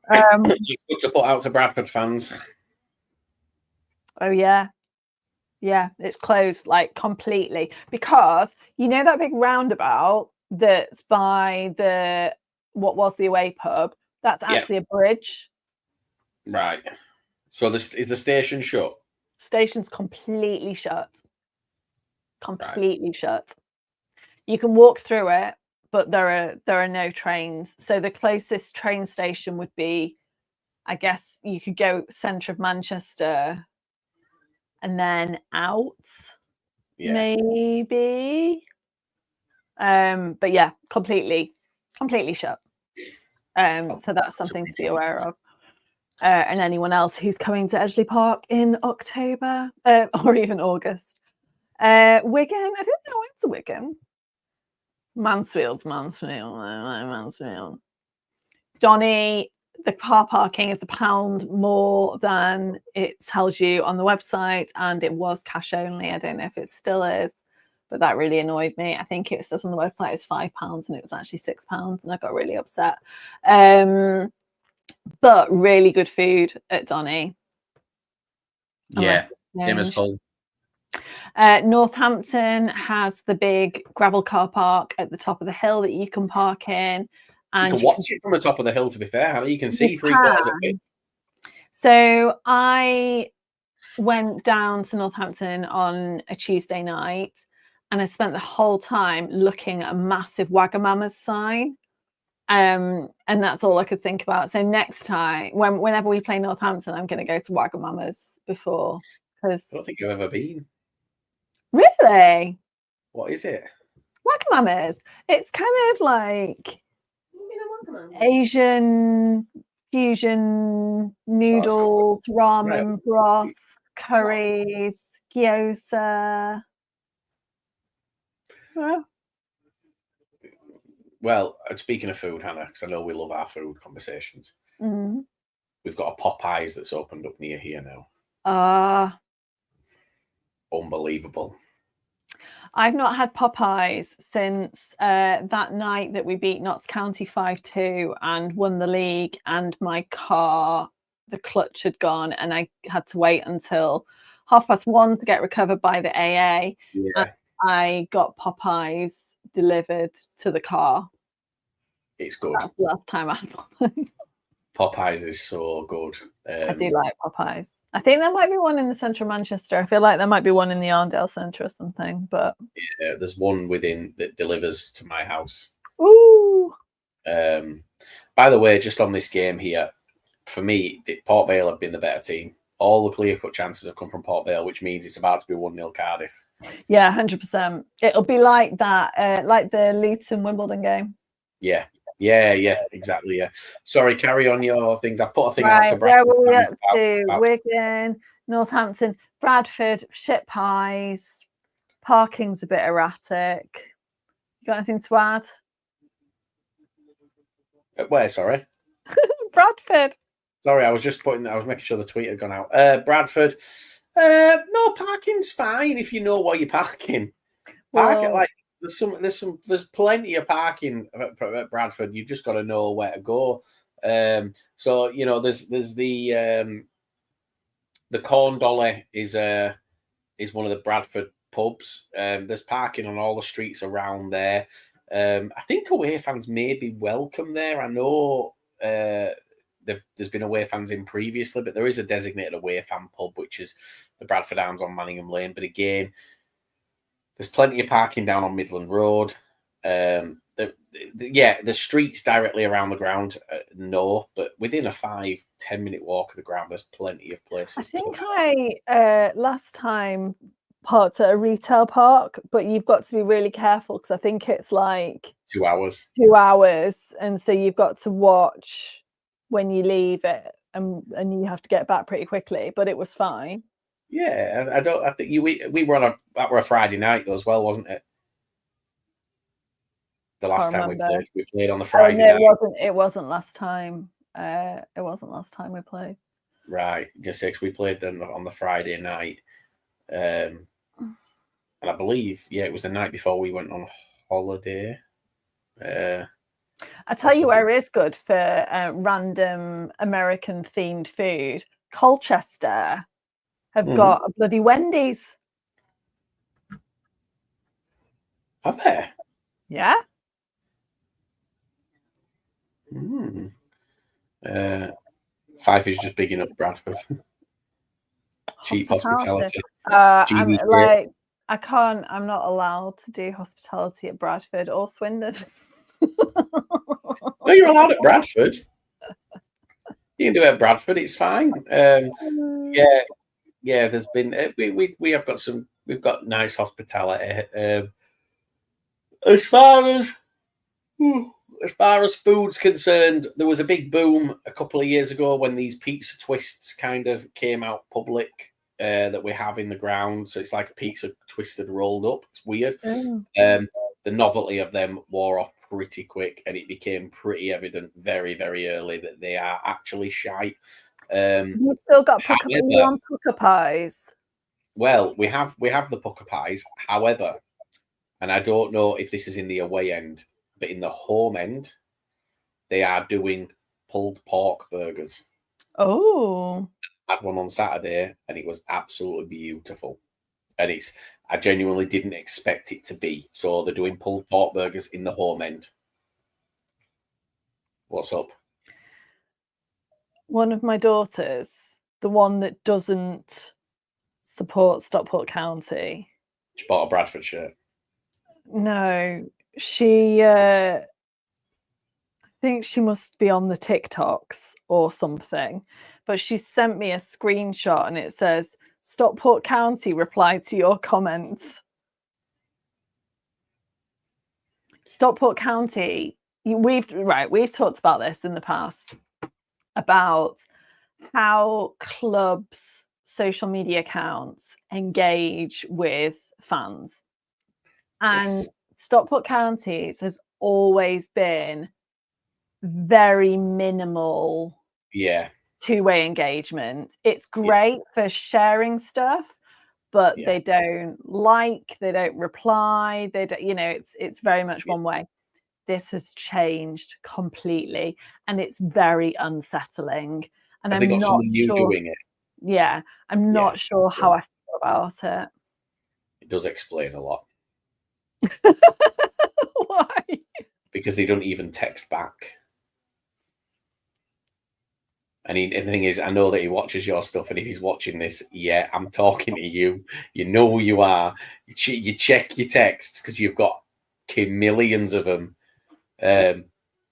Good to put out to Bradford fans. Oh yeah, it's closed like completely because that big roundabout that's by what was the away pub. That's actually a bridge. Right. So is the station shut? Station's completely shut. Completely shut. You can walk through it, but there are no trains. So the closest train station would be, I guess, you could go centre of Manchester and then out, maybe. But yeah, completely shut. So that's something to be aware of. And anyone else who's coming to Edgeley Park in October or even August. Wigan, I didn't know I went to Wigan. Mansfield. Donny, the car parking is £1 more than it tells you on the website, and it was cash only. I don't know if it still is, but that really annoyed me. I think it says on the website it's £5 and it was actually £6, and I got really upset. But really good food at Donny. Yeah, same as Hull. Northampton has the big gravel car park at the top of the hill that you can park in. You And can watch it from the top of the hill, to be fair. Hannah. You can see You 3/4 of it. So I went down to Northampton on a Tuesday night, and I spent the whole time looking at a massive Wagamama's sign. And that's all I could think about. So next time, whenever we play Northampton, I'm going to go to Wagamama's before. Because I don't think I've ever been. really, What is it? Wagamama's, it's kind of like You know what, man? Asian fusion noodles, ramen broths, curries, gyoza. Yeah. Well, speaking of food, Hannah, because I know we love our food conversations. Mm. We've got a Popeyes that's opened up near here now. Unbelievable. I've not had Popeyes since that night that we beat Notts County 5-2 and won the league, and my car, the clutch had gone, and I had to wait until 1:30 to get recovered by the AA. Yeah, I got Popeyes delivered to the car. it's good. That's the last time I had Popeyes. Popeyes is so good. I do like Popeyes. I think there might be one in the centre of Manchester. I feel like there might be one in the Arndale Centre or something. But yeah, there's one within that delivers to my house. ooh, By the way, just on this game here, for me, Port Vale have been the better team. All the clear-cut chances have come from Port Vale, which means it's about to be 1-0 Cardiff. yeah, 100%. It'll be like that, like the Luton Wimbledon game. Yeah, exactly. Yeah. Sorry, carry on your things. I put a thing out Right, to where Bradford. were we up to? about- Wigan, Northampton, Bradford, shit pies. Parking's a bit erratic. You got anything to add? Where? Sorry. Bradford. Sorry, I was making sure the tweet had gone out. Bradford. No, parking's fine if you know what you're parking. Well, Like there's plenty of parking at Bradford. You've just got to know where to go. So you know, there's the Corn Dolly is one of the Bradford pubs. There's parking on all the streets around there. I think away fans may be welcome there. I know there's been away fans in previously, but there is a designated away fan pub, which is the Bradford Arms on Manningham Lane. But again, there's plenty of parking down on Midland Road. The streets directly around the ground, no, but within a 5-10 minute walk of the ground, there's plenty of places. I think I last time parked at a retail park, but you've got to be really careful because I think it's like 2 hours. 2 hours, and so you've got to watch when you leave it, and you have to get back pretty quickly. But it was fine. Yeah, I think we were that were a Friday night as well, wasn't it? The last time we played on the Friday night. It wasn't last time. It wasn't last time we played. Right, just 6. We played them on the Friday night, and I believe it was the night before we went on holiday. I tell you where is good for random American themed food. Colchester have got a bloody Wendy's. Have they? Yeah. Fife is just bigging up Bradford. Cheap hospitality. I'm not allowed to do hospitality at Bradford or Swindon. No, you're allowed at Bradford. You can do it at Bradford. It's fine. There's been we have got we've got nice hospitality. As far as food's concerned, there was a big boom a couple of years ago when these pizza twists kind of came out public that we have in the ground. So it's like a pizza twisted rolled up. It's weird. The novelty of them wore off pretty quick, and it became pretty evident very, very early that they are actually shite. You've still got pucker pies. Well, we have the pucker pies. However, and I don't know if this is in the away end, but in the home end, they are doing pulled pork burgers. Oh. I had one on Saturday, and it was absolutely beautiful. and I genuinely didn't expect it to be. So they're doing pulled pork burgers in the home end. What's up? One of my daughters, the one that doesn't support Stockport County. She bought a Bradford shirt. No, she. I think she must be on the TikToks or something, but she sent me a screenshot and it says Stockport County replied to your comments. Stockport County, we've talked about this in the past about how clubs' social media accounts engage with fans. And Yes. Stockport Counties has always been very minimal Yeah. two-way engagement. It's great for sharing stuff, but Yeah. they don't like, they don't reply, they don't, it's very much one way. This has changed completely and it's very unsettling. And Have they I'm got not someone new sure. doing it? Yeah, I'm not sure that's how I feel about it. It does explain a lot Why? because they don't even text back. And the thing is, I know that he watches your stuff, and if he's watching this, yeah, I'm talking to you. You know who you are. You check your texts because you've got millions of them.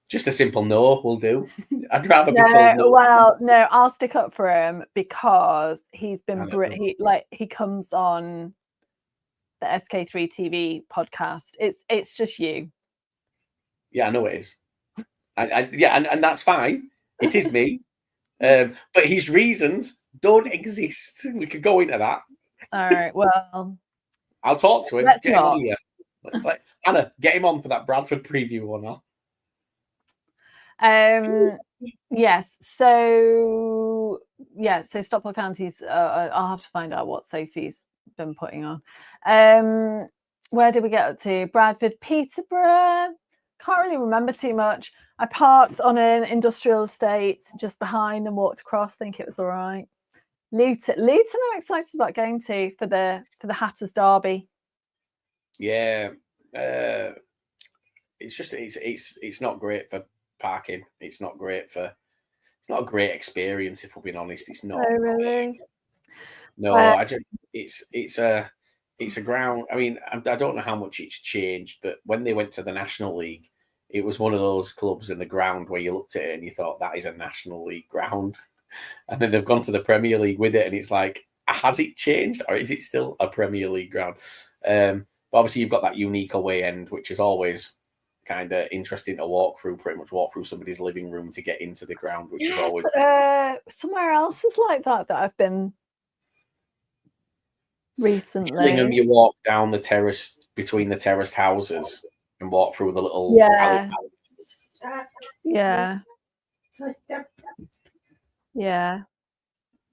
Just a simple no will do. I'd rather be told no. Well, no, I'll stick up for him because he's been he comes on the SK3 TV podcast. It's just you. Yeah, I know it is. And that's fine. It is me. But his reasons don't exist. We could go into that. All right. Well, I'll talk to him. Let's Get him not. on here. Anna, get him on for that Bradford preview or not. Yes. So Stockport Counties. I'll have to find out what Sophie's been putting on. Where did we get up to? Bradford, Peterborough. Can't really remember too much. I parked on an industrial estate just behind and walked across. Think it was all right. Luton, I'm excited about going to for the Hatters Derby. Yeah, it's just it's not great for parking. It's not a great experience if we're being honest. It's not. Oh really? No, it's a ground. I mean, I don't know how much it's changed, but when they went to the National League, it was one of those clubs in the ground where you looked at it and you thought that is a National League ground. And then they've gone to the Premier League with it, and it's like, has it changed or is it still a Premier League ground? But obviously, you've got that unique away end, which is always kind of interesting to walk through. Pretty much walk through somebody's living room to get into the ground, which is always somewhere else is like that I've been recently. Gillingham, you walk down the terrace between the terraced houses and walk through the little Yeah. alley. Yeah. Yeah.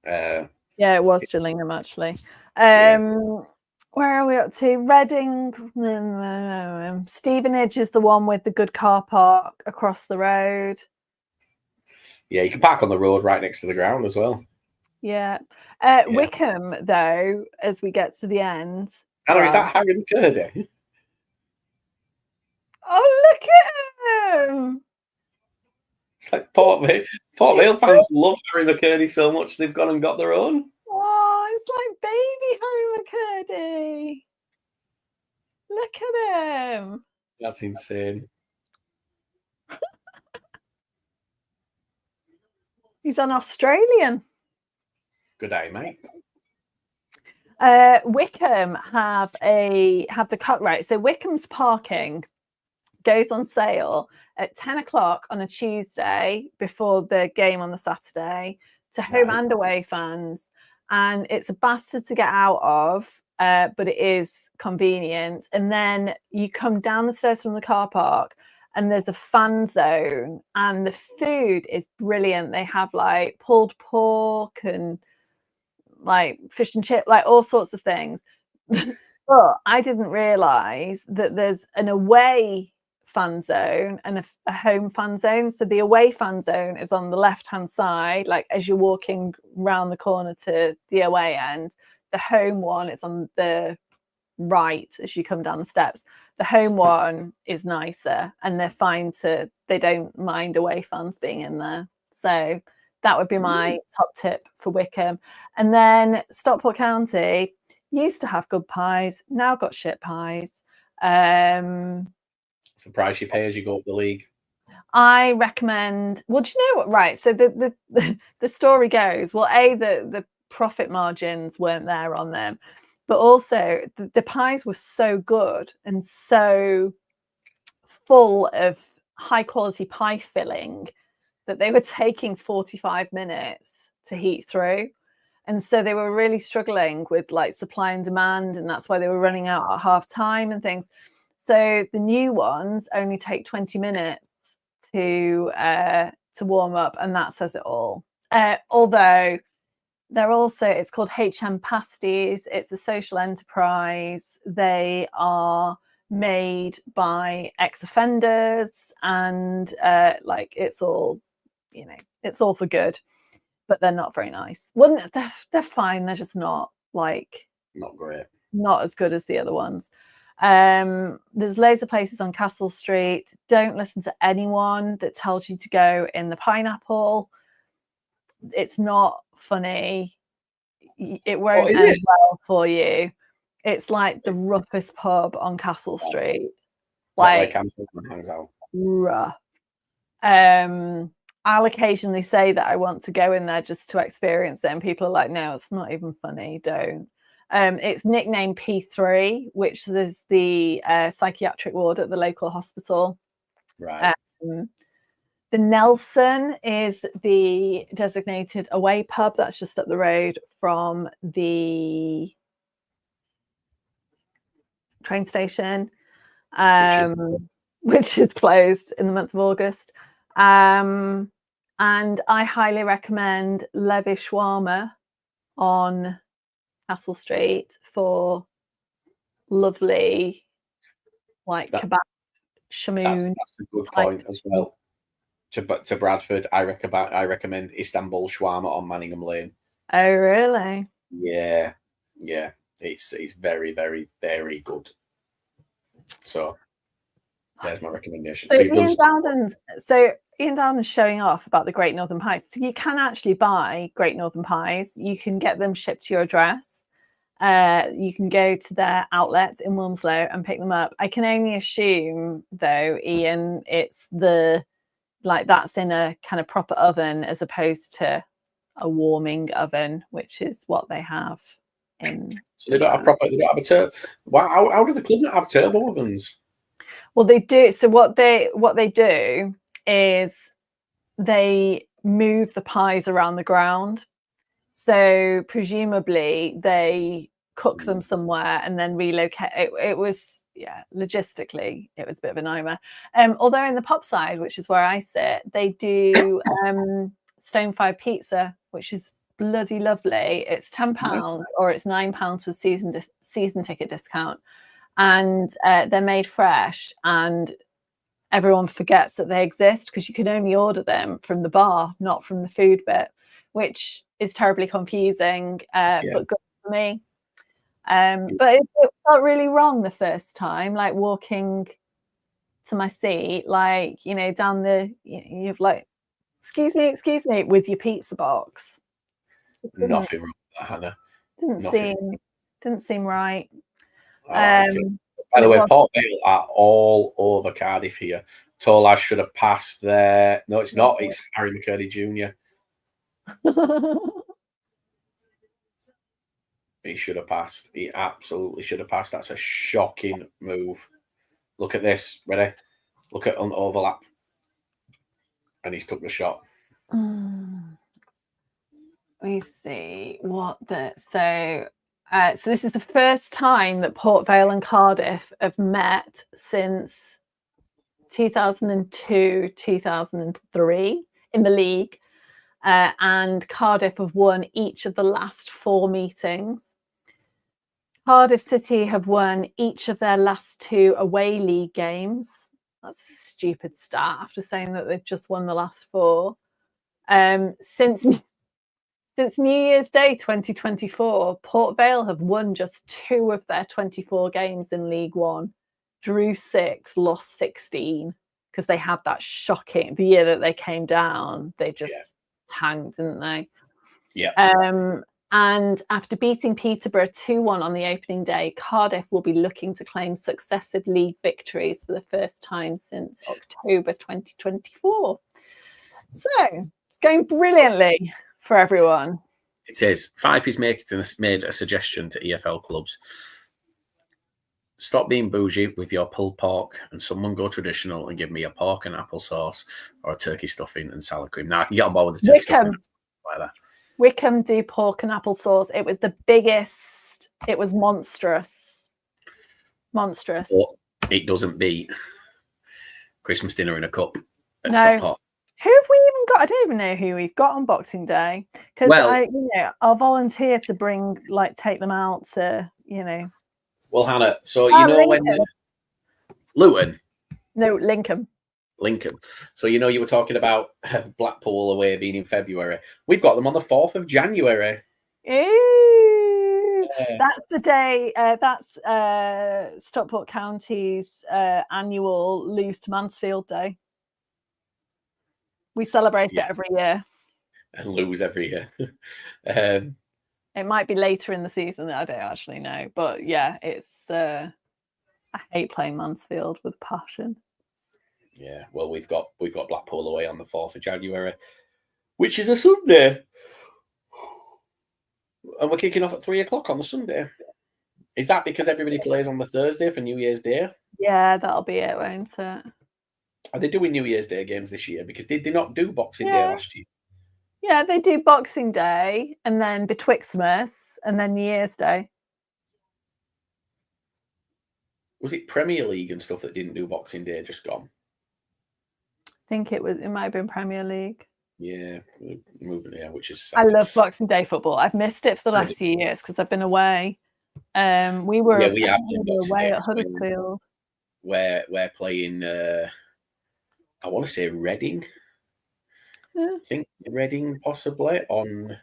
Yeah, it was Gillingham actually. Where are we up to? Reading. Stevenage is the one with the good car park across the road. Yeah, you can park on the road right next to the ground as well. Yeah. Wickham, though, as we get to the end. Anna, is that Harry McCurdy? Oh, look at him! It's like Port Vale fans love Harry McCurdy so much they've gone and got their own. Oh, it's like baby Harry McCurdy. Look at him. That's insane. He's an Australian. Good day, mate. Wickham have the cut right. So Wickham's parking goes on sale at 10 o'clock on a Tuesday before the game on the Saturday to home and away fans. And it's a bastard to get out of, but it is convenient. And then you come down the stairs from the car park and there's a fan zone and the food is brilliant. They have like pulled pork and like fish and chip, like all sorts of things. But I didn't realize that there's an away fan zone and a home fan zone. So the away fan zone is on the left hand side, like as you're walking round the corner to the away end. the home one, it's on the right as you come down the steps. The home one is nicer, and they don't mind away fans being in there. So that would be my top tip for Wickham. And then Stockport County used to have good pies, now got shit pies. It's the price you pay as you go up the league. I recommend. Well, do you know what? Right. So the story goes. Well, the profit margins weren't there on them, but also the pies were so good and so full of high quality pie filling that they were taking 45 minutes to heat through. And so they were really struggling with like supply and demand, and that's why they were running out at half time and things. So the new ones only take 20 minutes to warm up, and that says it all. Although they're also, it's called HM Pasties. It's a social enterprise. They are made by ex-offenders, and like it's all, it's all for good, but they're not very nice. Well, they're fine. They're just not not great, not as good as the other ones. There's loads of places on Castle Street. Don't listen to anyone that tells you to go in the Pineapple. It's not funny. It won't end well for you. It's like the roughest pub on Castle Street. Like hangs out. Rough. I'll occasionally say that I want to go in there just to experience it, and people are like, no, it's not even funny, don't. It's nicknamed P3, which is the psychiatric ward at the local hospital. Right. The Nelson is the designated away pub that's just up the road from the train station, which is closed in the month of August. And I highly recommend Levi Shawarma on Castle Street for lovely, like kebab shamoon. That's a good point as well. To Bradford, I recommend Istanbul Shawarma on Manningham Lane. Oh, really? Yeah. It's very, very, very good. So there's my recommendation. So Ian Dowden's showing off about the Great Northern Pies. So you can actually buy Great Northern Pies. You can get them shipped to your address. You can go to their outlet in Wilmslow and pick them up. I can only assume, though, Ian, it's that's in a kind of proper oven as opposed to a warming oven, which is what they have in. So they don't have a turbo. How do the club not have turbo ovens? Well, they do. So what they do is they move the pies around the ground. So presumably they cook them somewhere and then relocate. It was, logistically, it was a bit of a nightmare. Although in the pub side, which is where I sit, they do Stonefire pizza, which is bloody lovely. It's £10 or it's £9 with season ticket discount. And they're made fresh, and everyone forgets that they exist because you can only order them from the bar, not from the food bit, which is terribly confusing, but good for me. But it felt really wrong the first time, like walking to my seat, down you've like, excuse me, with your pizza box. Nothing wrong with that, Hannah. Didn't seem right. By the way, Port Vale are all over Cardiff here. Tolas should have passed there. No, it's not. It's Harry McCurdy Jr. He should have passed. He absolutely should have passed. That's a shocking move. Look at this. Ready? Look at an overlap. And he's took the shot. We see what so this is the first time that Port Vale and Cardiff have met since 2002, 2003 in the league. And Cardiff have won each of the last 4 meetings. Cardiff City have won each of their last 2 away league games. That's a stupid stat after saying that they've just won the last 4. Since Since New Year's Day 2024, Port Vale have won just 2 of their 24 games in League One, drew 6, lost 16, because they had that shocking, the year that they came down, they just tanked, didn't they? Yeah. And after beating Peterborough 2-1 on the opening day, Cardiff will be looking to claim successive league victories for the first time since October 2024. So it's going brilliantly for everyone. It is. Fife has made a suggestion to EFL clubs. Stop being bougie with your pulled pork and someone go traditional and give me a pork and apple sauce or a turkey stuffing and salad cream. Now, I can get on board with the turkey stuffing like that. Wickham do pork and apple sauce. It was the biggest. It was monstrous. Monstrous. But it doesn't beat Christmas dinner in a cup at No. Stockport. Who have we even got? I don't even know who we've got on Boxing Day. Because I'll volunteer to bring, take them out to, Well, Hannah, so you know Lincoln. when Luton? No, Lincoln. So you were talking about Blackpool away being in February. We've got them on the 4th of January. Ooh, that's the day. That's Stockport County's annual Lose to Mansfield Day. We celebrate it every year. And lose every year. It might be later in the season. I don't actually know, but yeah, it's. I hate playing Mansfield with passion. Yeah, well, we've got Blackpool away on the 4th of January, which is a Sunday, and we're kicking off at 3:00 on the Sunday. Is that because everybody plays on the Thursday for New Year's Day? Yeah, that'll be it, won't it? Are they doing New Year's Day games this year? Because did they not do Boxing Day last year? Yeah, they do Boxing Day and then Betwixtmas and then New Year's Day. Was it Premier League and stuff that didn't do Boxing Day just gone? I think it might have been Premier League. Yeah, moving there, which is sad. I love Boxing Day football. I've missed it for the last few years because I've been away. We were away at Huddersfield. We're playing. I want to say Reading. I think Reading possibly on.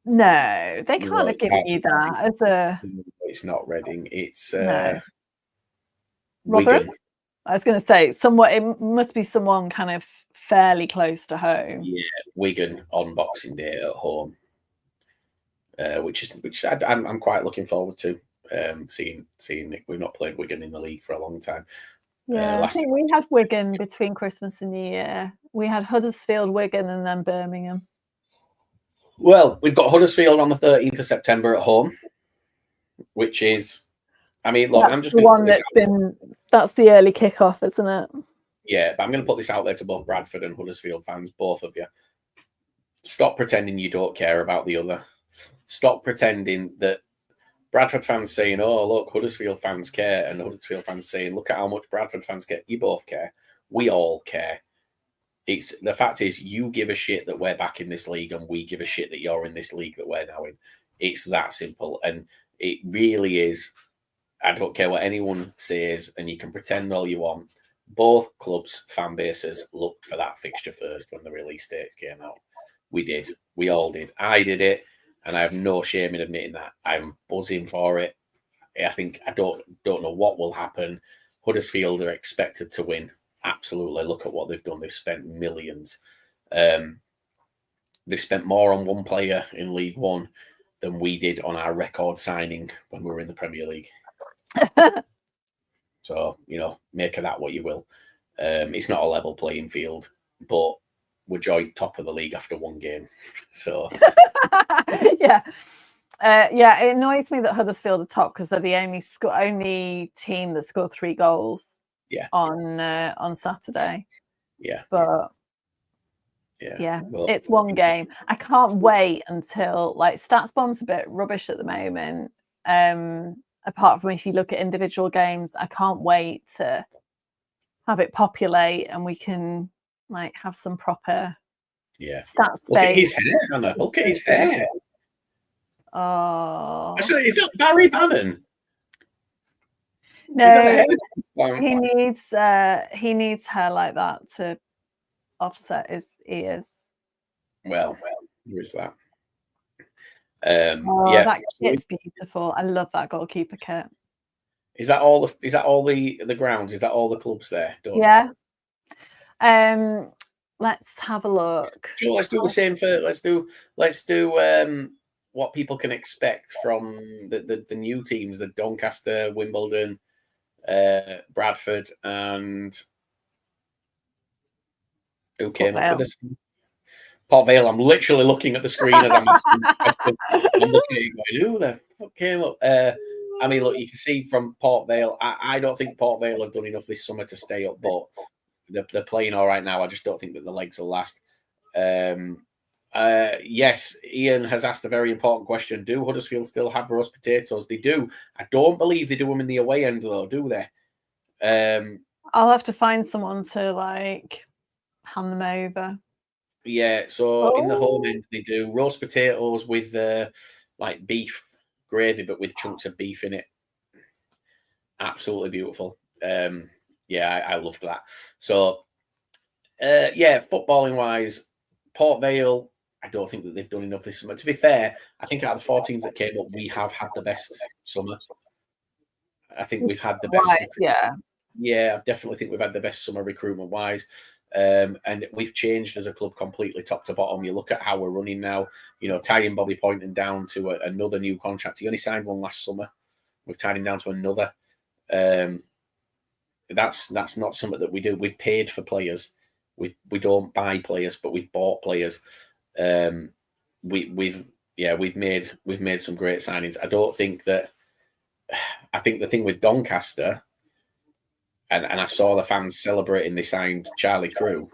No, they can't have given you that as a. It's not Reading. It's Rotherham. Wigan. I was going to say it must be someone kind of fairly close to home. Yeah, Wigan on Boxing Day at home, which I'm quite looking forward to. Seeing we've not played Wigan in the league for a long time. Yeah, I think we had Wigan between Christmas and New Year. We had Huddersfield, Wigan, and then Birmingham. Well, we've got Huddersfield on the 13th of September at home, which is, look, that's I'm just the one that's the early kickoff, isn't it? Yeah, but I'm going to put this out there to both Bradford and Huddersfield fans, both of you. Stop pretending you don't care about the other. Stop pretending that Bradford fans saying, oh, look, Huddersfield fans care, and Huddersfield fans saying, look at how much Bradford fans care. You both care. We all care. The fact is, you give a shit that we're back in this league, and we give a shit that you're in this league that we're now in. It's that simple. And it really is. I don't care what anyone says, and you can pretend all you want. Both clubs' fan bases looked for that fixture first when the release date came out. We did. We all did. I did it. And I have no shame in admitting that. I'm buzzing for it. I think I don't know what will happen. Huddersfield are expected to win. Absolutely. Look at what they've done. They've spent millions. They've spent more on one player in League One than we did on our record signing when we were in the Premier League. So, make of that what you will. It's not a level playing field, but we're joint top of the league after one game. So yeah. It annoys me that Huddersfield are top because they're the only team that scored 3 goals on Saturday. Yeah. But it's one game. I can't wait until StatsBomb's a bit rubbish at the moment. Apart from if you look at individual games, I can't wait to have it populate and we can have some proper stats. Look at his hair, Hannah. Look at his hair. Oh, is that Barry Bannon? No, he needs hair like that to offset his ears. Well, Where is that? Oh, Yeah. that kit's beautiful. I love that goalkeeper kit. Is that all the grounds? Is that all the clubs there? Done? Yeah. Let's have a look. Sure, let's do the same for let's do what people can expect from the new teams, the Doncaster, Wimbledon, Bradford, and who came up with this? Port Vale. I'm literally looking at the screen as I'm asking the question. I'm looking at it going, who the fuck came up? I mean, look, you can see from Port Vale, I don't think Port Vale have done enough this summer to stay up, but they're playing all right now. I just don't think that the legs will last. Yes, Ian has asked a very important question. Do Huddersfield still have roast potatoes? They do. I don't believe they do them in the away end, though, do they? I'll have to find someone to like hand them over. Yeah, so in the home end, they do roast potatoes with like beef gravy, but with chunks of beef in it. Absolutely beautiful. Yeah, I loved that. So, yeah, footballing wise, Port Vale, I don't think that they've done enough this summer. To be fair, I think out of the 4 teams that came up, we have had the best summer. I think we've had the best. Yeah. Yeah, I definitely think we've had the best summer recruitment wise. And we've changed as a club completely top to bottom. You look at how we're running now, tying Bobby Poynton down to another new contract. He only signed one last summer. We've tied him down to another. That's not something that we do. We've paid for players. We don't buy players, but we've bought players. We've made some great signings. I think the thing with Doncaster, and I saw the fans celebrating they signed Charlie Crew.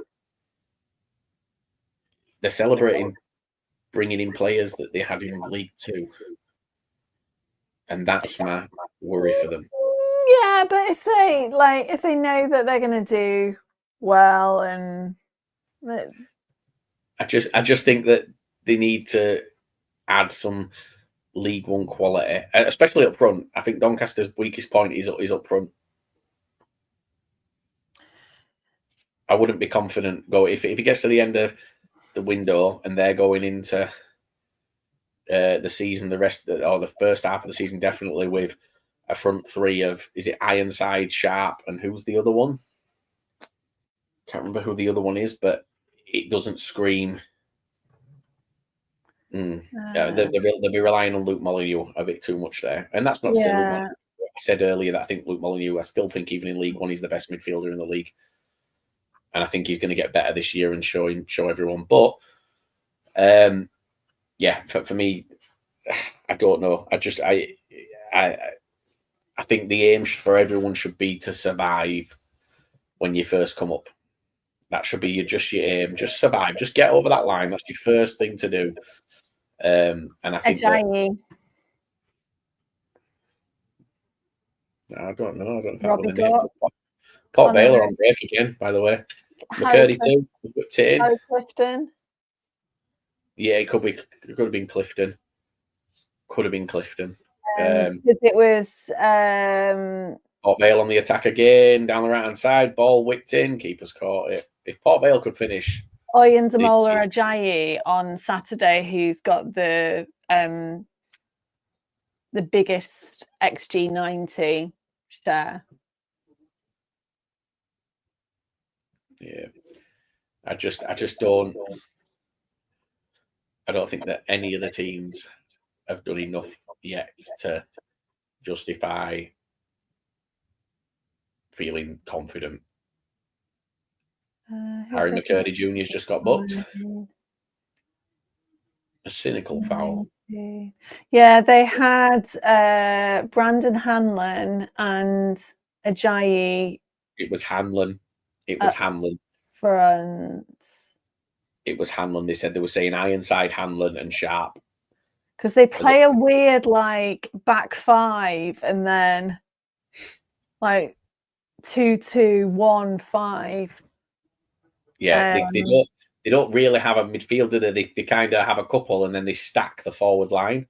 They're celebrating bringing in players that they had in League Two. And that's my worry for them. Yeah, but if they know that they're going to do well, and I just think that they need to add some League One quality, especially up front. I think Doncaster's weakest point is up front. I wouldn't be confident if it gets to the end of the window and they're going into the season, the first half of the season, definitely with a front three of, is it Ironside, Sharp, and who's the other one? Can't remember who the other one is, but it doesn't scream. They'll be relying on Luke Molyneux a bit too much there, and that's not to say Luke Molyneux. I said earlier that I think Luke Molyneux, I still think even in League One, he's the best midfielder in the league. And I think he's going to get better this year and show everyone. But yeah, for me, I don't know. I think the aim for everyone should be to survive when you first come up. That should be your aim. Just survive. Just get over that line. That's your first thing to do. And I think I don't know. I don't know if I know. Port Vale are on break again, by the way. McCurdy too. Whipped it in. Harry Clifton. Yeah, it could have been Clifton. Could have been Clifton. Because it was Port Vale on the attack again, down the right hand side, ball whipped in, keeper's caught it. If Port Vale could finish. Oyendamola Ajayi on Saturday, who's got the biggest XG90 share. Yeah, I don't think that any of the teams have done enough yet to justify feeling confident. Harry McCurdy Jr.'s just got booked. A cynical foul. Yeah, they had Brandon Hanlon and Ajayi. It was Hanlon. Hanlon. Front. It was Hanlon. They said they were saying Ironside, Hanlon, and Sharp. Because they play a weird back five and then 2-2-1-5. Yeah, they don't really have a midfielder. They kind of have a couple and then they stack the forward line.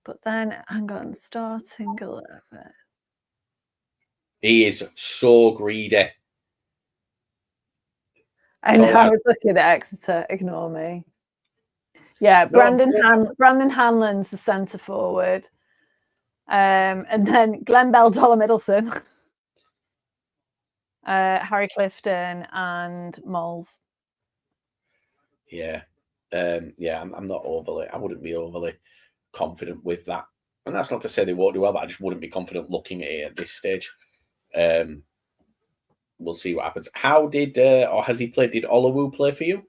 But then, hang on, starting 11. He is so greedy. I know, I was looking at Exeter, ignore me. Yeah, No, Brandon Hanlon's the centre forward. And then Glenn Bell, Dollar Middleton, Harry Clifton, and Moles. Yeah. I'm not overly. I wouldn't be overly confident with that. And that's not to say they won't do well, but I just wouldn't be confident looking at it at this stage. We'll see what happens. How did, or has he played? Did Olowu play for you?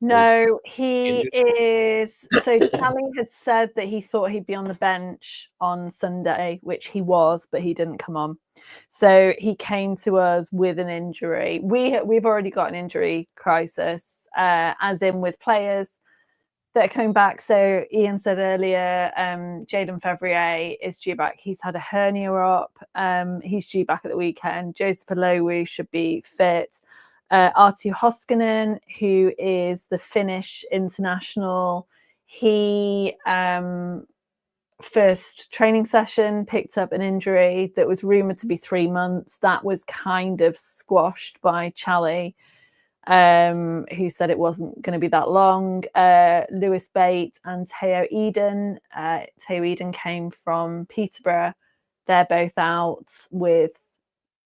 No, he is. So Charlie had said that he thought he'd be on the bench on Sunday, which he was, but he didn't come on. So he came to us with an injury. We've already got an injury crisis, as in with players that are coming back. So Ian said earlier, Jaden Fevrier is due back. He's had a hernia up. He's due back at the weekend. Joseph Olowu should be fit. Arttu Hoskonen, who is the Finnish international, he first training session picked up an injury that was rumoured to be 3 months. That was kind of squashed by Charlie, who said it wasn't going to be that long. Lewis Bate and Teo Eden. Teo Eden came from Peterborough. They're both out with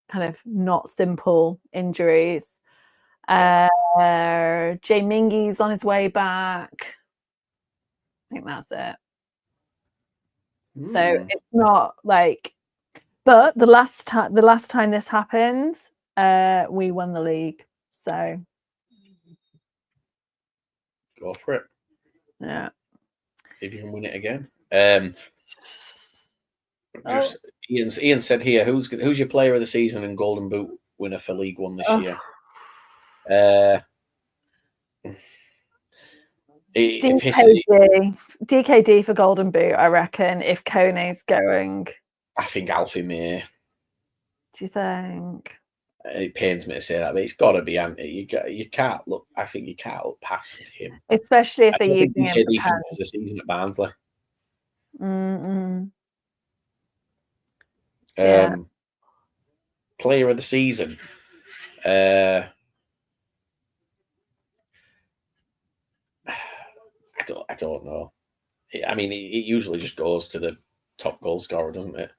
kind of not simple injuries. Jay Mingy's on his way back. I think that's it. So it's not like, but the last time this happened, we won the league. So go for it. Yeah. See if you can win it again. Ian said here, who's your player of the season and Golden Boot winner for League One this year? DKD for Golden Boot, I reckon, if Kone's going. I think Alfie May. Do you think? It pains me to say that, but it's got to be Andy. You can't look. I think you can't look past him, especially if they're using him for the season at Barnsley. Player of the season. I don't know. I mean, it usually just goes to the top goal scorer, doesn't it?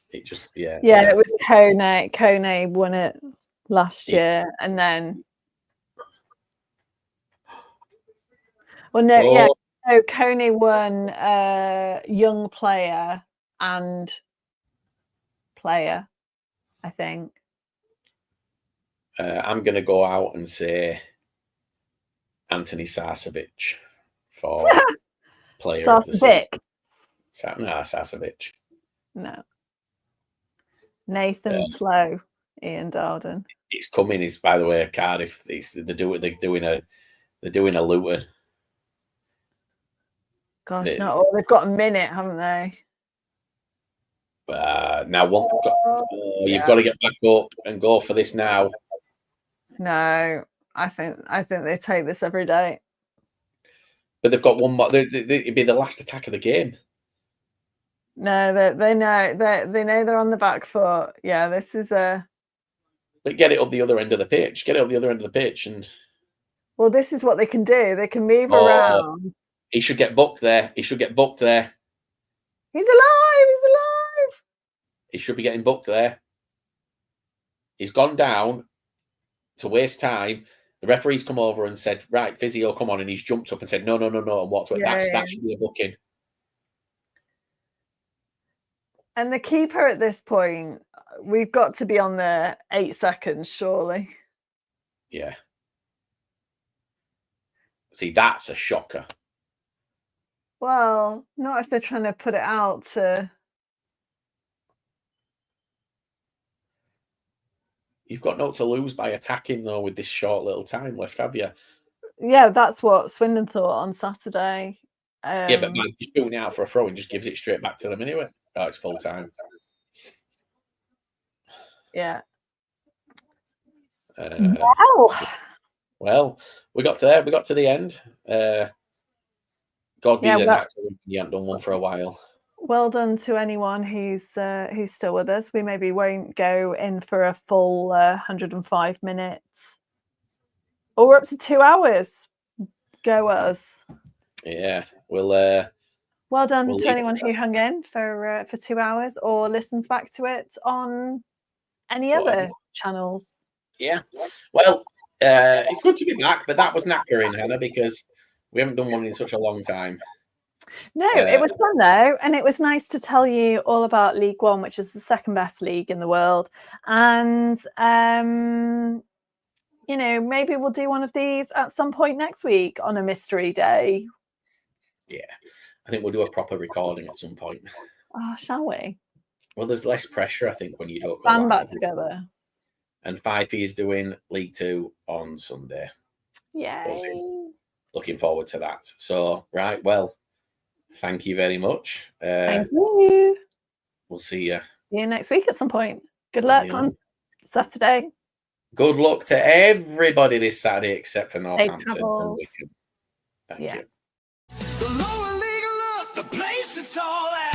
It just it was Kone. Kone won it last year, and then So Kone won young player and player, I think. I'm going to go out and say Anthony Sarcevic for player of the season. No, Sarcevic. No. Nathan Slow, Ian Darden. It's coming. It's, by the way, Cardiff. They're doing a Luton. Gosh, they've got a minute, haven't they? Now you've got to get back up and go for this now. No, I think they take this every day. But they've got one more. It'd be the last attack of the game. No, they know they're on the back foot. Yeah, this is a. But get it up the other end of the pitch. And. Well, this is what they can do. They can move around. He should get booked there. He's alive. He should be getting booked there. He's gone down to waste time. The referee's come over and said, right, physio, come on. And he's jumped up and said, no, and walked away. That should be a booking. And the keeper at this point, we've got to be on the 8 seconds, surely. Yeah. See, that's a shocker. Well, not if they're trying to put it out to... You've got no to lose by attacking, though, with this short little time left, have you? Yeah, that's what Swindon thought on Saturday. Yeah, but man, just putting it out for a throw and just gives it straight back to them anyway. Oh, it's full time. Yeah. Well, we got there. We got to the end. God, you haven't done one for a while. Well done to anyone who's still with us. We maybe won't go in for a full 105 minutes. Or we're up to 2 hours. Go us. Yeah, we'll Well done We'll to leave it anyone at who hung in for 2 hours or listens back to it on any Whatever. other channels. yeah. Well, it's good to be back, but that was knackering, Hannah, because we haven't done one in such a long time. No, it was fun though, and it was nice to tell you all about League One, which is the second best league in the world. And you know, maybe we'll do one of these at some point next week on a mystery day. Yeah, I think we'll do a proper recording at some point. Oh, shall we? Well, there's less pressure, I think, when you don't go Band back live. together. And 5P is doing League Two on Sunday. Yay. Looking forward to that. So, right, well, thank you very much. Thank you. We'll see you. See you next week at some point. Good luck on Saturday. Good luck to everybody this Saturday except for Northampton and travels. Wickham. Thank Yeah. you. The lower league look, the place it's all at.